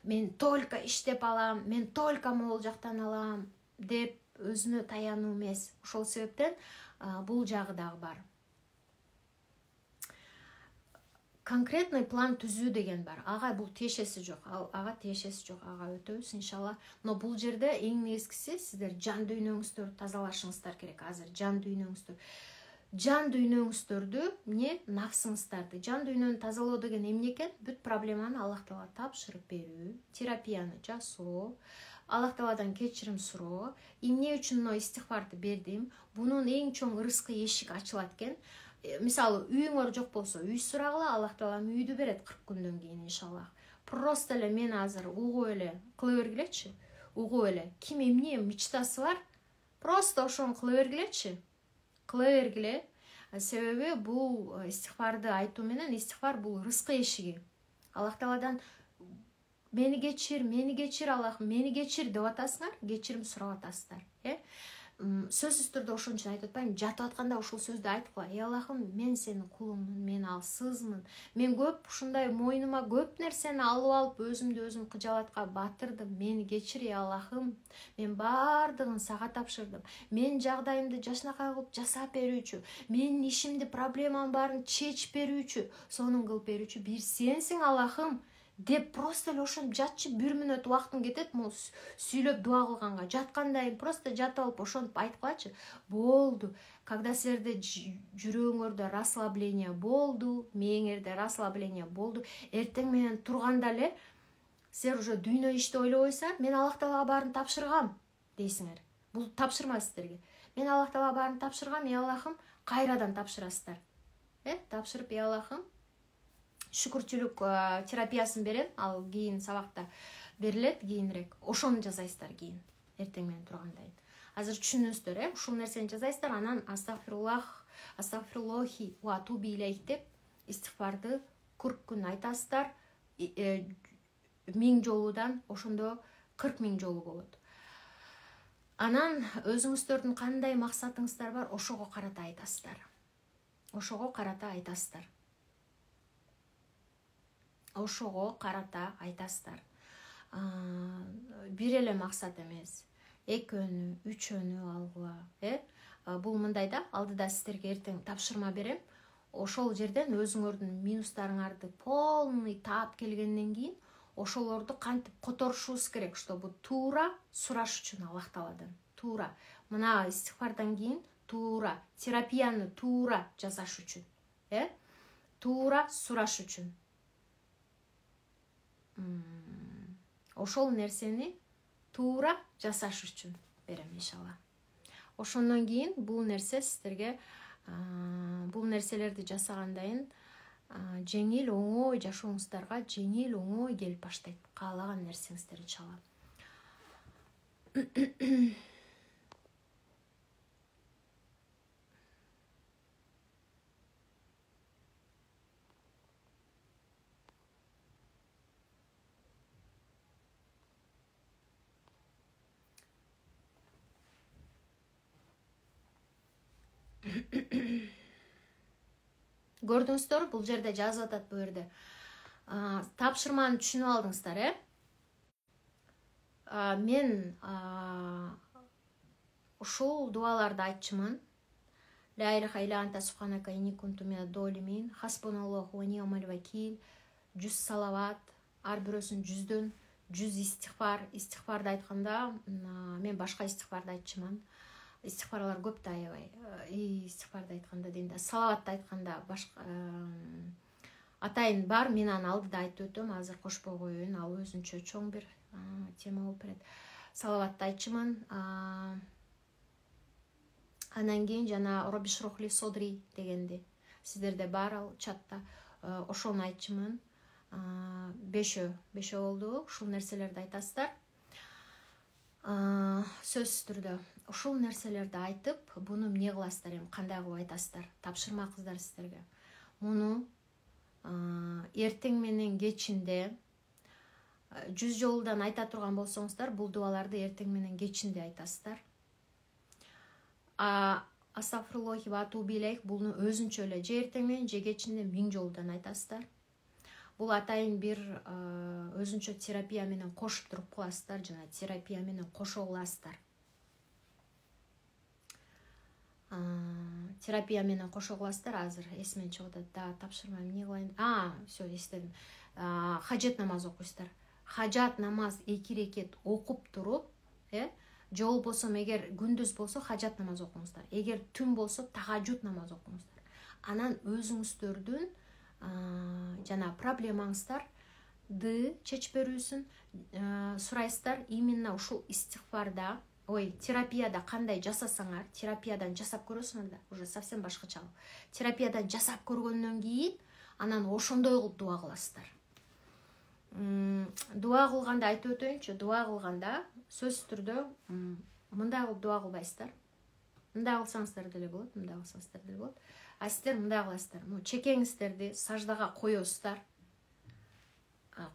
Мен только иштеп алам, мен только могул жактан алам деп өзүнө таянуу эмес. Ошол себептен бул жагы дагы бар. Конкретный план түзүү деген бар. Ага бул тиешеси жок. Ага тиешеси жок. Ага өтөбүз иншалла. Но бул жерде эң негизгиси сиздер жан дүйнөңүздөрдү тазалашыңыздар керек. Азыр жан дүйнөңүздөрдү, нафсыңыздарды, жан дүйнөнү тазалоо деген эмне экен? Бүт проблеманы Аллах Таала тапшырып берүү, терапияны жасоо, Аллах Тааладан кечирим суроо. Эмне үчүн истигфарды бердим? Бунун эң чоң рызкы эшик ачылат экен. Мисалы, үйүңөр жок болсо, үй сурагыла, Аллах Таала үйдү берет 40 күндөн кийин иншалла. Просто эле мен азыр угуп эле кыла бергилечи. Угуп эле ким эмне мечтасы бар? Просто ошону кыла бергилечи. Себеби бул истигфарды айтуу менен, истигфар бул рызкы эшиги. Аллах Тааладан мени кечир, Аллах, мени кечир деп атасыңар, кечирим сурап атасыздар. сөзсүз түрдө ошон үчүн айтып атпайм, жатып атканда ушул сөздү айткыла: ey Аллахым, мен сенин кулуңмун, мен алсызмын, мен көп ушундай мойнума көп нерсени алып алып өзүмдү өзүм кыжалатка батырдым, мени кечир ey Аллахым, мен баардыгын сага тапшырдым, менин жагдайымды жакшынакай кылып жасап берүүчү, менин ишимди проблемамдын баарын чечип берүүчү, сонун кылып берүүчү бир сенсиң Аллахым деп просто эле ошентип жатчы, 1 мүнөт убактым кетет могу сүйлөп дуа кылганга. Жаткандайын просто жатып алып ошентип айткылачы. Болду. Когда силерде жүрөгүңөрдө расслабление болду, мээңерде расслабление болду, эртең менен турганда эле силер уже дүйнө ишти ойлобойсуңар, мен Аллах Таалага баарын тапшыргам дейсиңер. Бул тапшырма силерге. Мен Аллах Таалага баарын тапшыргам, ey Аллахым, кайрадан тапшырасыздар. Тапшырып, ey Аллахым, шүкүрчүлүк терапиясын берем, ал кийин сабакта берилет, кийинирээк. Ошону жасайсыздар кийин, эртең менен тургандайын. Азыр түшүнүңүздөр, ушул нерсени жасайсыздар, анан астагфируллахи ва атуби илейх деп истигфарды 40 күн айтасыздар. 1000 жолудан ошондо 40 000 жолу болот. Анан өзүңүздөрдүн кандай максатыңыздар бар, ошого карата айтасыздар. Ошого карата айтасыздар. Ошого карата айтасыздар. Бир эле максат эмес, 2-өнү, 3-өнү алгыла. Бул мындай да, алдыда сиздерге эртең тапшырма берем. Ошол жерден өзүңөрдүн минустарыңарды полный таап келгенден кийин ошолорду кантип которушубуз керек, чтобы туура сураш үчүн Аллах Тааладан. Туура. Мына истигфардан кийин туура терапияны туура жасаш үчүн. Туура сураш үчүн. Ошол нерсени туура жасаш үчүн берем иншалла. Ошондон кийин бул нерсе сиздерге бул нерселерди жасагандайын жеңил, оңой жашооңуздарга жеңил, оңой келип баштайт. Каалаган нерсеңиздер иншалла. Көрдүңүздөр, бул жерде жазып атат, бул жерде. Тапшырманы түшүнүп алдыңыздар, Мен ушул дуаларды айтчымын. Ла илаха илля анта субханака инни кунту миназ залимин. Хасбуналлаху ва ни'мал вакил. 100 салават, ар бирөөсүн 100дөн 100 истигфар. Истигфарды айтканда мен башка истигфарды айтчымын. Истигфарлар көп да аябай. Истигфарды айтканда дейм да, салаватты айтканда башка атайын бар, мен аны алдыда айтып өтөм, азыр кошпой коеюн, ал өзүнчө чоң бир тема болуп берет. Салаватты айтчымын. Анан кийин жана Робби шрохли содри дегенди сиздерде бар, ал чатта. Ошону айтчымын. 5 болду. Ушул нерселерди айтасыздар. Сөзсүз түрдө ушул нерселерди айтып, буну эмне кыласыздар, эми кандай кылып айтасыздар? Тапшырма кыздар сиздерге. Муну эртең менен кечинде 100 жолудан айта турган болсоңуздар, бул дуаларды эртең менен кечинде айтасыздар. Астагфируллахи ва атуби илейх буну өзүнчө эле же эртең менен же кечинде 1000 жолудан айтасыздар. Бул атайын бир өзүнчө терапия менен кошуп туруп кыласыздар, жана терапия менен кошо кыласыздар. Терапия менен кошо кыласыздар. Азыр эсимен чыгып атат да, тапшырма эмне кылайын? Всё, эстедим. Хажат намаз окуйсуздар. Хажат намаз 2 рекет окуп туруп, же болбосо эгер күндүз болсо хажат намаз окуңуздар. Эгер түн болсо тахажжуд намаз окуңуздар. Анан өзүңүздөрдүн жана проблемаңыздарды чечип берүүсүн сурайсыздар. Именно ушул истигфарда, терапияда кандай жасасаңар, терапиядан жасап көрөсүңөр да, уже совсем башкача. Терапиядан жасап көргөндөн кийин анан ошондой кылып дуа кыласыздар. Дуа кылганда айтып өтөйүнчү, дуа кылганда сөзсүз түрдө мындай кылып дуа кылбайсыздар. Мындай кылсаңыздар деле болот, мындай кылсаңыздар деле болот. Сиздер мындай кыласыздар. Чекеңиздерди саждага коесуздар.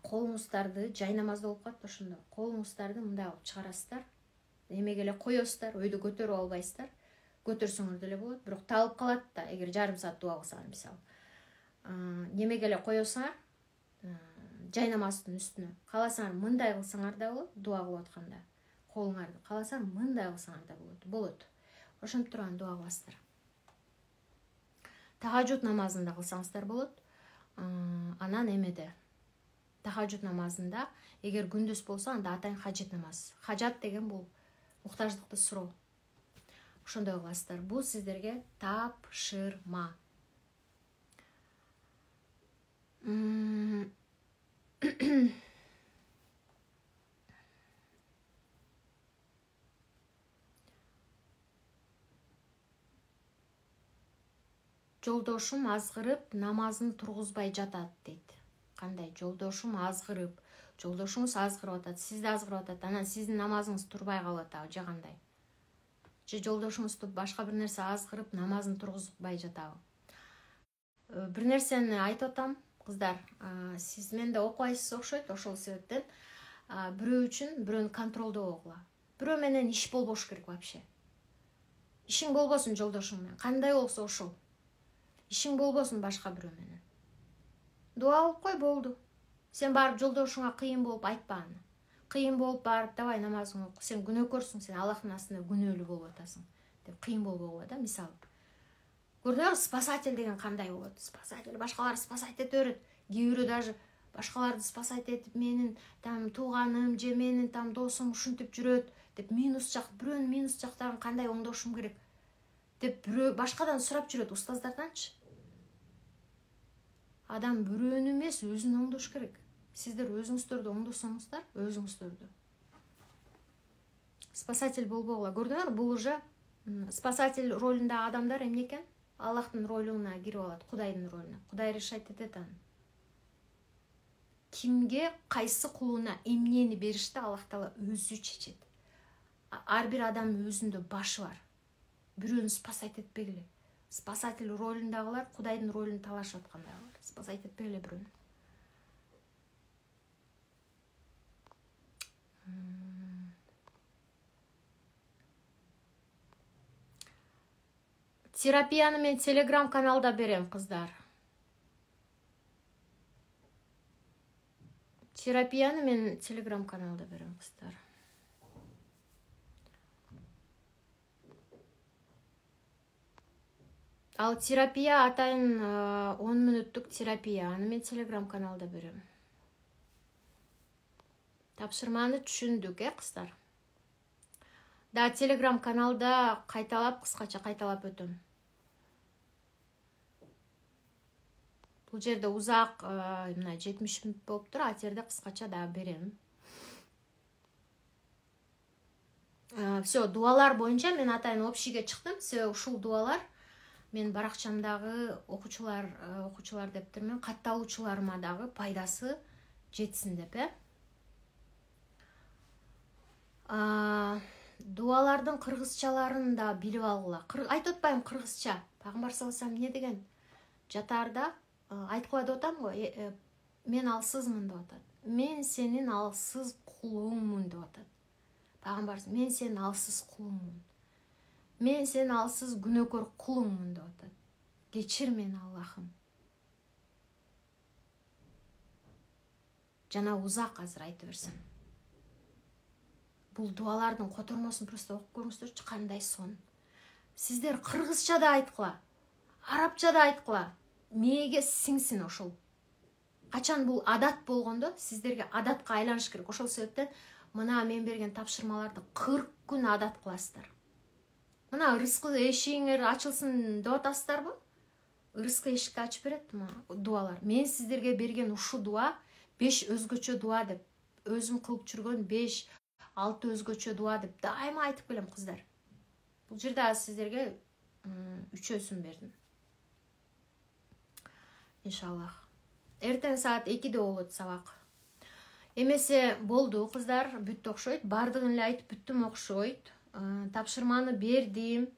Колуңуздарды жай намазда болуп калат ошондо. Колуңуздарды мындай кылып чыгарасыздар. эмеге эле коесуздар, өйдө көтөрүп албайсыздар. Көтөрсөңөр деле болот, бирок талып калат да, эгер жарым саат дуа кылсаңар мисалы. Немеге эле коесуңар, жай намаздын үстүнө. Кааласаңар мындай кылсаңар да болот, дуа кылып атканда. Колуңарды кааласаң мындай кылсаңар да болот. Болот. Ошентип турган дуа кыласыздар. Тахажжуд намазында кылсаңыздар болот. Анан эмеде тахажжуд намазында эгер күндүз болсо анда атайын хажат намаз. Хажат деген бул муктаждыкты суроо. Ошондой кыласыздар. Бул сиздерге тапшырма. Жолдошум азгырып, намазын тургузбай жатат дейт. Кандай? Жолдошум азгырып, жолдошуңуз азгырып атат, сизди азгырып атат, анан сиздин намазыңыз турбай калып атабы же кандай? Же жолдошуңузду башка бир нерсе азгырып, намазын тургузбай жатабы? Бир нерсени айтып атам, кыздар, сиз менде окубайсыз окшойт, ошол себептен бирөө үчүн бирөөнү контролдоо болгула. Бирөө менен иш болбош керек вообще. Ишиң болбосун жолдошуң менен, кандай болсо ошол. Ишиң болбосун башка бирөө менен. Дуа кылып кой, болду. Сен барып жолдошуңа кыйын болуп айтпа аны. Кыйын болуп барып, давай намазыңды оку. Сен күнөөкөрсүң, сен Аллахтын астында күнөөлүү болуп атасың деп кыйын болбогула да, мисалы. Көрдүңөрбү, спасатель деген кандай болот? Спасатель башкаларды спасать ете берет. Кээ бирөө даже башкаларды спасать этип, менин там тууганым же менин там досум ушинтип жүрөт деп бирөөнүн минус жактарын кандай оңдошум керек деп бирөө башкадан сурап жүрөт, устаздарданчы. Адам бирөөнү эмес, өзүн оңдош керек. Сиздер өзүңүздөрдү оңдосоңуздар, өзүңүздөрдү. Спасатель болбогула. Көрдүңөр, бул уже спасатель ролундагы адамдар эмне экен? Аллахтын ролуна кирип алат, Кудайдын ролуна. Кудай решать этет аны. Кимге кайсы кулуна эмнени беришти Аллах Таала өзү чечет. Ар бир адамдын өзүндө башы бар. Бирөөнү спасать этпегиле. Спасатель ролундагылар Кудайдын ролун талашып аткандагылар. Спасать этпегиле бирөөнү. Терапияны мен Telegram каналда берем, кыздар. Терапияны мен Telegram каналда берем, кыздар. Ал терапия атайын 10 мүнөттүк терапия. Аны мен Telegram каналда берем. Тапшырманы түшүндүк, кыздар. Да, Telegram каналда кайталап, кыскача кайталап өтөм. Бул жерде узак, мына 70 мүнөт болуптур, а жерде кыскача да берем. Все, дуалар боюнча мен атайын общийге чыктым. Себеби ушул дуалар мен баракчамдагы окуучулар дептирмин, катталуучуларыма дагы пайдасы жетсин деп, Дуалардын кыргызчаларын да билип алгыла. Айтып атпайм кыргызча. Пайгамбар саллаллаху алейхи вассалам эмне деген? Жатарда айткыла деп атам го, мен алсызмын деп атат. Мен сенин алсыз кулуңмун деп атат. Пайгамбар, мен сенин алсыз кулуңмун. Мен сенин алсыз күнөөкөр кулуңмун деп атат. Кечир мени, Аллахым. Жана узак азыр айтып берсем. Бул дуалардын котормосун просто окуп көрүңүздөрчү, кандай сон. Сиздер кыргызча да айткыла, арабча да айткыла. Мээге сиңсин ошол. Качан бул адат болгондо, сиздерге адатка айланыш керек. Ошол себептен мына мен берген тапшырмаларды 40 күн адат кыласыздар. Мына рызкы эшигиңер ачылсын деп атасыздарбы? Рызкы эшикти ачып берет дуалар. Мен сиздерге берген ушу дуа 5 өзгөчө дуа деп, өзүм кылып жүргөн 5-6 өзгөчө дуа деп дайыма айтып келем, кыздар. Бул жерде сиздерге 3өсүн бердим. Иншаллах. Эртең саат 2-де болот сабак. Эмесе болду, кыздар, бүттү окшойт. Бардыгын эле айтып бүттүм окшойт. Тапшырманы бердим.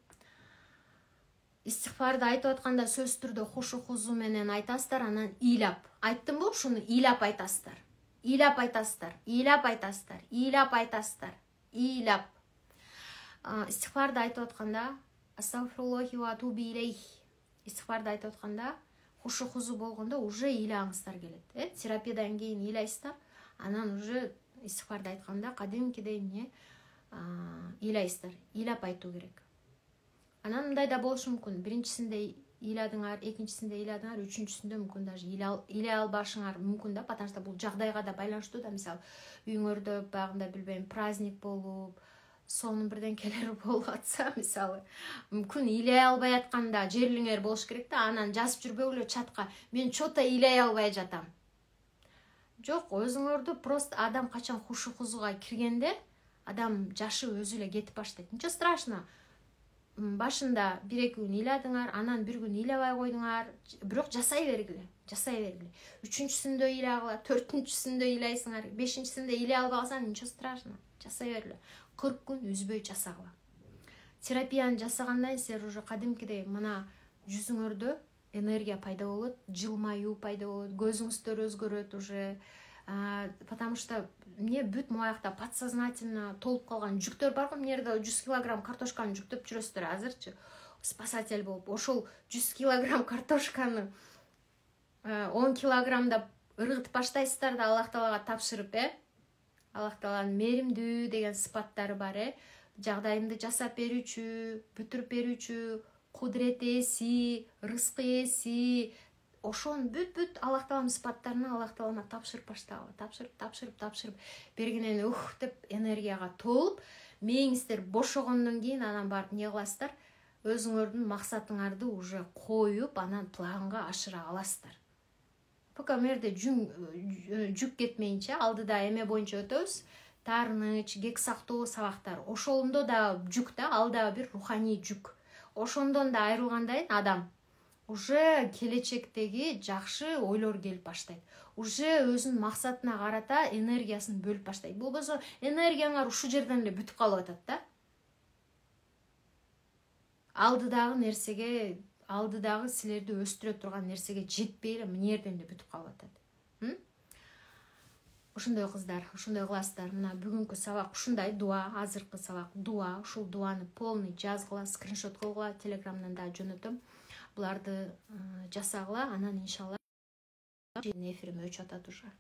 Истигфарды айтып атканда сөз түрдө хушу хузу менен айтасыздар, анан ыйлап. Айттымбы, ушуну ыйлап айтасыздар. Ыйлап айтасыздар. Ыйлап айтасыздар. Ыйлап айтасыздар. Ыйлап. истихфарды айтып атканда, астагфируллахи ва атубу илейх, истихфарды айтып атканда хушу хузу болгондо уже ыйлаңыздар келет. Терапиядан кийин ыйлайсыздар, анан уже истихфарды айтканда кадимкидей эмне ыйлайсыздар. Ыйлап айтуу керек. Анан мындай да болушу мүмкүн. Биринчисинде ыйладыңар, экинчисинде ыйладыңар, үчүнчүсүндө мүмкүн даже ыйлай албашыңар мүмкүн да, потому что бул жагдайга да байланыштуу да. Мисалы, үйүңөрдө багында билбейм, праздник болуп, сонун бирденкелер болуп атса, мисалы, мүмкүн ыйлай албай атканда жерлиңер болуш керек да, анан жазып жүрбөгүлө чатка, мен чото ыйлай албай жатам. Жок, өзүңөрдү просто адам качан хушу хузуга киргенде, адам жашы өзү эле кетип баштайт. Ничего страшного. Башында 1-2 күн ыйладыңар, анан 1 күн ыйлабай койдуңар, бирок жасай бергиле. Үчүнчүсүндө ыйлагыла, 4-түнчүсүндө ыйлайсыңар, 5-синде ыйлай албасаң, ничего страшного, жасай бергиле. 40 күн үзбөй жасагыла. Терапияны жасагандан силер уже кадимкидей мына жүзүңөрдө энергия пайда болот, жылмаюу пайда болот, көзүңүздөр өзгөрөт уже. Потому что мне бүт моякта подсознательно толуп калган жүктөр бар го. Мынерде 100 килограмм картошканы жүктөп жүрөсүздөр азырчы. Спасатель болуп, ошол 100 килограмм картошканы 10 килограммдап ыргытып баштайсыздар да Аллах Таалага тапшырып, Аллах Тааланын мээримдүү деген сыпаттары бар, жагдайымды жасап берүүчү, бүтүрүп берүүчү, кудурет ээси, рызкы ээси, ошонун бүт Аллах Тааланын сыпаттарына Аллах Таалама тапшырып баштагыла. Тапшырып бергенен деп энергияга толуп, мээңиздер бошогондон кийин анан барып не кыласыздар? Өзүңөрдүн максатыңарды уже коюп, анан планга ашыра аласыздар. Пока мерде жүк кетмейинче, алдыда эме боюнча өтөбүз. Таарыныч, кек сактоо сабактар. Ошондо да жүк да, ал да бир руханий жүк. Ошондон да айрылгандан адам уже келечектеги жакшы ойлор келип баштайт. Уже өзүнүн максатына карата энергиясын бөлүп баштайт. Болбосо энергияңар ушул жерден эле бүтүп калып атат да. Алдыдагы силерди өстүрө турган нерсеге жетпей эле мына жерден эле бүтүп калып атат. Ошондой кыздар, ошондой кыласыздар. Мына бүгүнкү сабак ушундай, дуа, азыркы сабак дуа. Ушул дуаны полный жазгыла, скриншот кылгыла, телеграмдан да жөнөтөм. Буларды жасагыла, анан иншалла эфирим өчүп атат уже.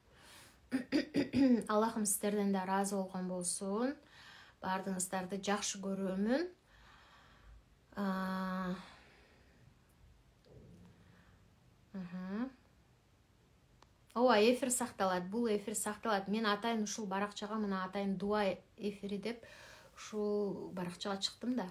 Аллахым сиздерден да ыраазы болгон болсун. Баардыгыңыздарды жакшы көрөмүн. Ооба, эфир сакталат. Бул эфир сакталат. Мен атайын ушул баракчага, мына атайын дуа эфири деп ушул баракчага чыктым да.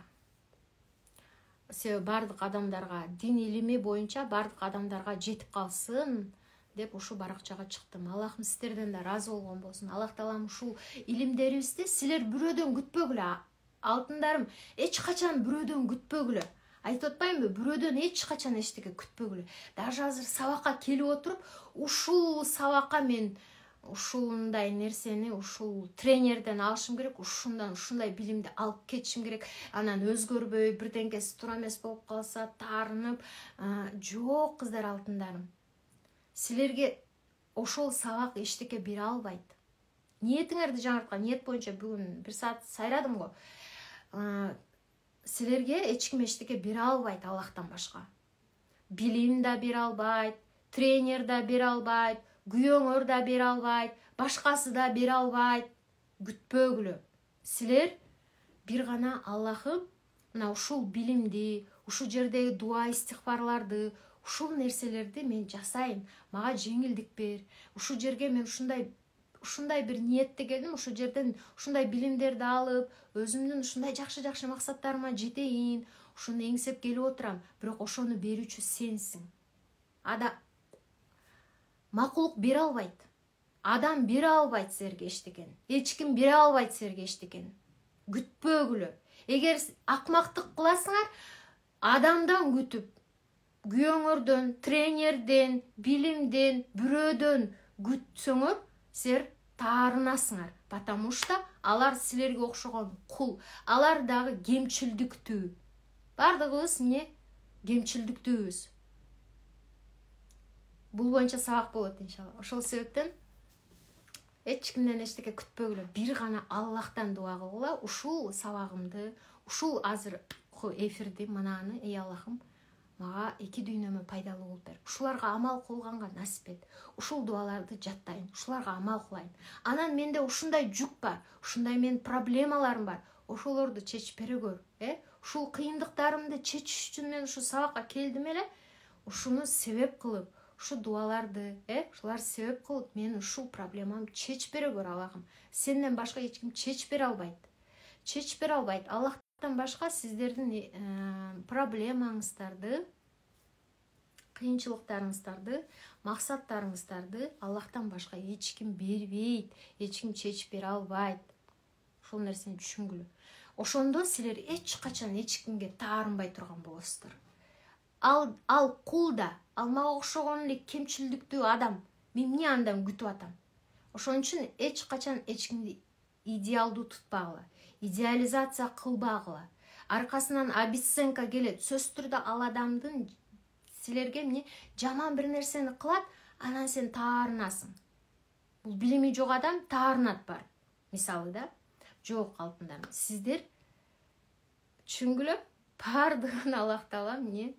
Себеби бардык адамдарга, дин илими боюнча бардык адамдарга жетип калсын деп ушул баракчага чыктым. Аллахым сиздерден да ыраазы болгон болсун. Аллах Таалам ушул илимдерибизди силер бирөөдөн күтпөгүлө. Алтындарым, эч качан бирөөдөн күтпөгүлө. Айтып атпаймынбы? Бирөөдөн эч качан эчтеке күтпөгүлө. Даже азыр сабакка келип отуруп, ушул сабакка мен ушундай нерсени ушул тренерден алышым керек, ушундай билимди алып кетишим керек. Анан өзгөрбөй, бирденкеси туура эмес болуп калса, таарынып, жок кыздар, алтындарым. Силерге ошол сабак эчтеке бере албайт. Ниетиңерди жаңырткан, ниет боюнча бүгүн 1 саат сайрадым го. Силерге эч ким эчтеке бере албайт Аллахтан башка. Билим да бере албайт, тренер да бере албайт, күйөөңөр да бере албайт, башкасы да бере албайт. Күтпөгүлө. Силер бир гана Аллахым мына ушул билимди, ушул жердеги дуа истихфарларды, ушул нерселерди мен жасайын. Мага жеңилдик бер. Ушул жерге мен ушундай бир ниетте келдим, ушул жерден ушундай билимдерди алып, өзүмдүн ушундай жакшы максаттарыма жетейин. Ушуну эңсеп келип отурам, бирок ошону берүүчү сенсиң. Макулук бере албайт. Адам бере албайт силерге эчтекен. Эч ким бере албайт силерге эчтекен. Күтпөгүлө. Эгер акмактык кыласыңар, адамдан күтүп, күйөөңөрдөн, тренерден, билимден, бирөөдөн күтсөңөр, силер таарынасыңар. Потому что алар силерге окшогон кул. Алар дагы кемчилдиктүү. Бардыгыбыз эмне? Кемчилдиктүүбүз. Бул боюнча сабак болот иншалла. Ошол себептен эч кимден эчтеке күтпөгүлө, бир гана Аллахтан дуа кылгыла. Ушул сабагымды, ушул азыркы эфирди, мынаны эй Аллахым мага эки дүйнөмө пайдалуу кылып бер. Ушуларга амал кылганга насип эт. Ушул дуаларды жаттайын, ушуларга амал кылайын. Анан менде ушундай жүк бар, ушундай менин проблемаларым бар. Ошолорду чечип бере көр. Ушул кыйындыктарымды чечиш үчүн мен ушу сабакка келдим эле. Ушуну себеп кылып, ушу дуаларды, ушулар себеп кылып мен ушул проблемамды чечип бере көр Аллахым. Сенден башка эч ким чечип бере албайт. Чечип бере албайт. Аллахтан башка сиздердин проблемаңыздарды, кыйынчылыктарыңыздарды, максаттарыңыздарды Аллахтан башка эч ким бербейт, эч ким чечип бере албайт. Ошол нерсени түшүнгүлө. Ошондо силер эч качан эч кимге таарынбай турган болосуздар. Ал кул да, ал мага окшогон эле кемчилдиктүү адам. Мен эмне андан күтүп атам? Ошон үчүн эч качан эч кимди идеалдуу тутпагыла, идеализация кылбагыла. Аркасынан обесценка келет. Сөзсүз түрдө ал адамдын силерге эмне жаман бир нерсени кылат, анан сен таарынасың. Бул билими жок адам таарынат бар. Мисалы да, жок калпында. Сиздер түшүнгүлө, бардыгын Аллах Таала эмне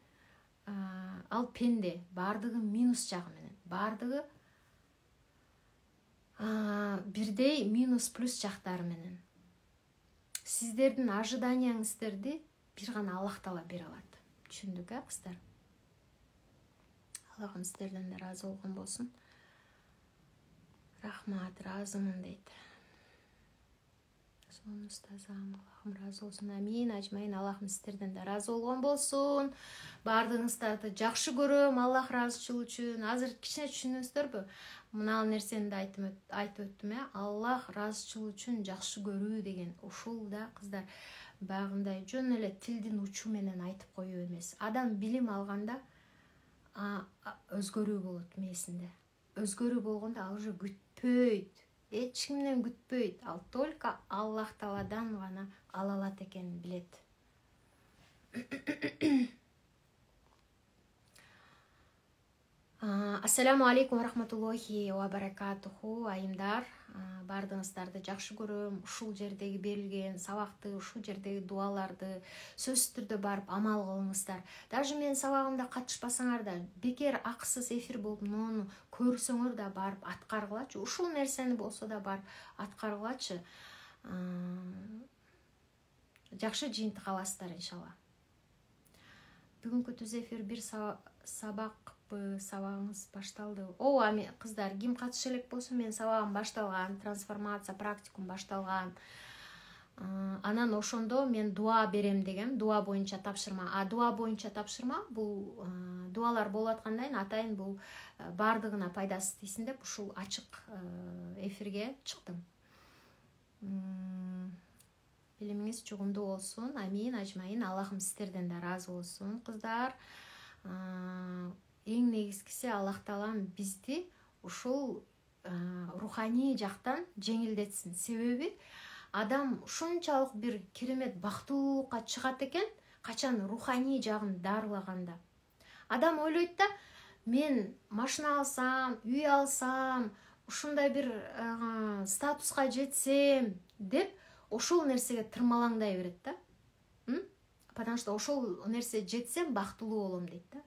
ал пенде, бардыгы минус жагы менен, бардыгы бирдей минус плюс жактары менен. Сиздердин ожиданияңыздарды бир гана Аллах Таала бере алат. Түшүндүк, кыздар? Аллахым сиздерден да разы болгон болсун. Рахмат, разымын дейт. Устазам, Аллахым разы болсун. Амин, ажмайын. Аллахым сиздерден да разы болгон болсун. Бардыгыңыздарды жакшы көрөм, Аллах ыраазычылыгы үчүн. Азыр кичине түшүнөсүздөрбү? Мына нерсени да айтып өттүм, Аллах ыраазычылыгы үчүн жакшы көрүү деген. Ушул да кыздар багындай жөн эле тилдин учу менен айтып коюу эмес. Адам билим алганда өзгөрүү болот мээсинде. Өзгөрүү болгондо ал уже күтпөйт. Эч кимден күтпөйт. Ал только Аллах Тааладан гана ала алат экенин билет. Ассаламу алейкум рахматуллахи ва баракатуху. Айымдар, бардыгыңыздарды жакшы көрөм. Ушул жердеги берилген сабакты, ушул жердеги дуаларды сөзсүз түрдө барып амал кылыңыздар. Даже менин сабагымда катышпасаңар да, бекер акысыз эфир болуп, муну көрсөңөр да барып аткаргылачы. Ушул нерсени болсо да барып аткаргылачы. Жакшы жыйынтык аласыздар иншалла. Бүгүнкү түз эфир бир сабагыңыз башталды. Ами кыздар, ким катыша элек болсо, менин сабагым башталган, трансформация практикум башталган. Анан ошондо мен дуа берем дегем, дуа боюнча тапшырма. Дуа боюнча тапшырма бул дуалар болуп аткандан атайын бул бардыгына пайдасы тийсин деп ушул ачык эфирге чыктым. Билимиңиз чугунду болсун. Амин, ажмайын. Аллахым сиздерден да разы болсун, кыздар. Эң негизгиси Аллах Таалам бизди ушул руханий жактан жеңилдетсин. Себеби адам ушунчалык бир керемет бактылуулукка чыгат экен, качан руханий жагын дарылаганда. Адам ойлойт да, мен машина алсам, үй алсам, ушундай бир статуска жетсем деп ошол нерсеге тырмалаңдай берет да. Потому что ошол нерсе жетсем бактылуу болом дейт да.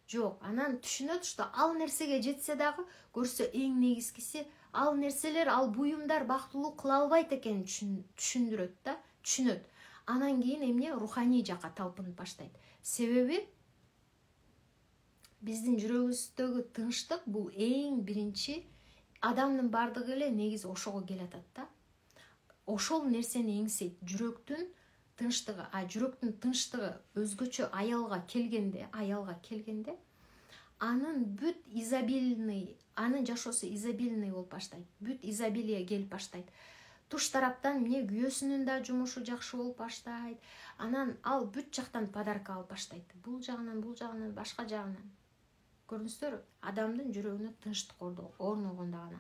Жок, анан түшүнөт, что ал нерсеге жетсе дагы көрсө эң негизгиси ал нерселер, ал буюмдар бактылуу кыла албайт экенин түшүндүрөт да, түшүнөт. Анан кийин эмне руханий жакка талпынып баштайт. Себеби биздин жүрөгүбүздөгү тынчтык бул эң биринчи адамдын бардыгы эле негизи ошого келатат да. Ошол нерсени эңсейт, жүрөктүн тынчтыгы. Жүрөктүн тынчтыгы өзгөчө аялга келгенде, анын бүт изобильный, анын жашоосу изобильный болуп баштайт. Бүт изобилие келип баштайт. Туш тараптан эмне күйөөсүнүн да жумушу жакшы болуп баштайт. Анан ал бүт жактан подарка алып баштайт. Бул жагынан, башка жагынан. Көрдүңүздөрбү? Адамдын жүрөгүнө тынчтык орногондо гана.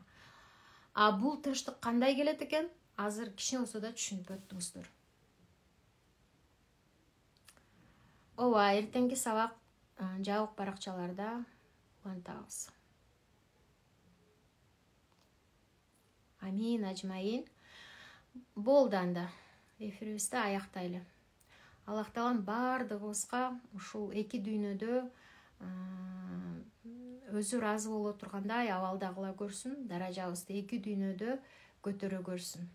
Бул тынчтык кандай келет экен? Азыр кичине болсо да түшүнүп өттүңүздөр. Эртеңки сабак жабык баракчаларда улантабыз. Амин ажмайын. Болды анда. Эфирибизди аяктайлы. Аллах таалам бардыгыбызга ушул эки дүйнөдө өзү ыраазы боло тургандай абалда кыла көрсүн, даражабызды эки дүйнөдө көтөрө көрсүн.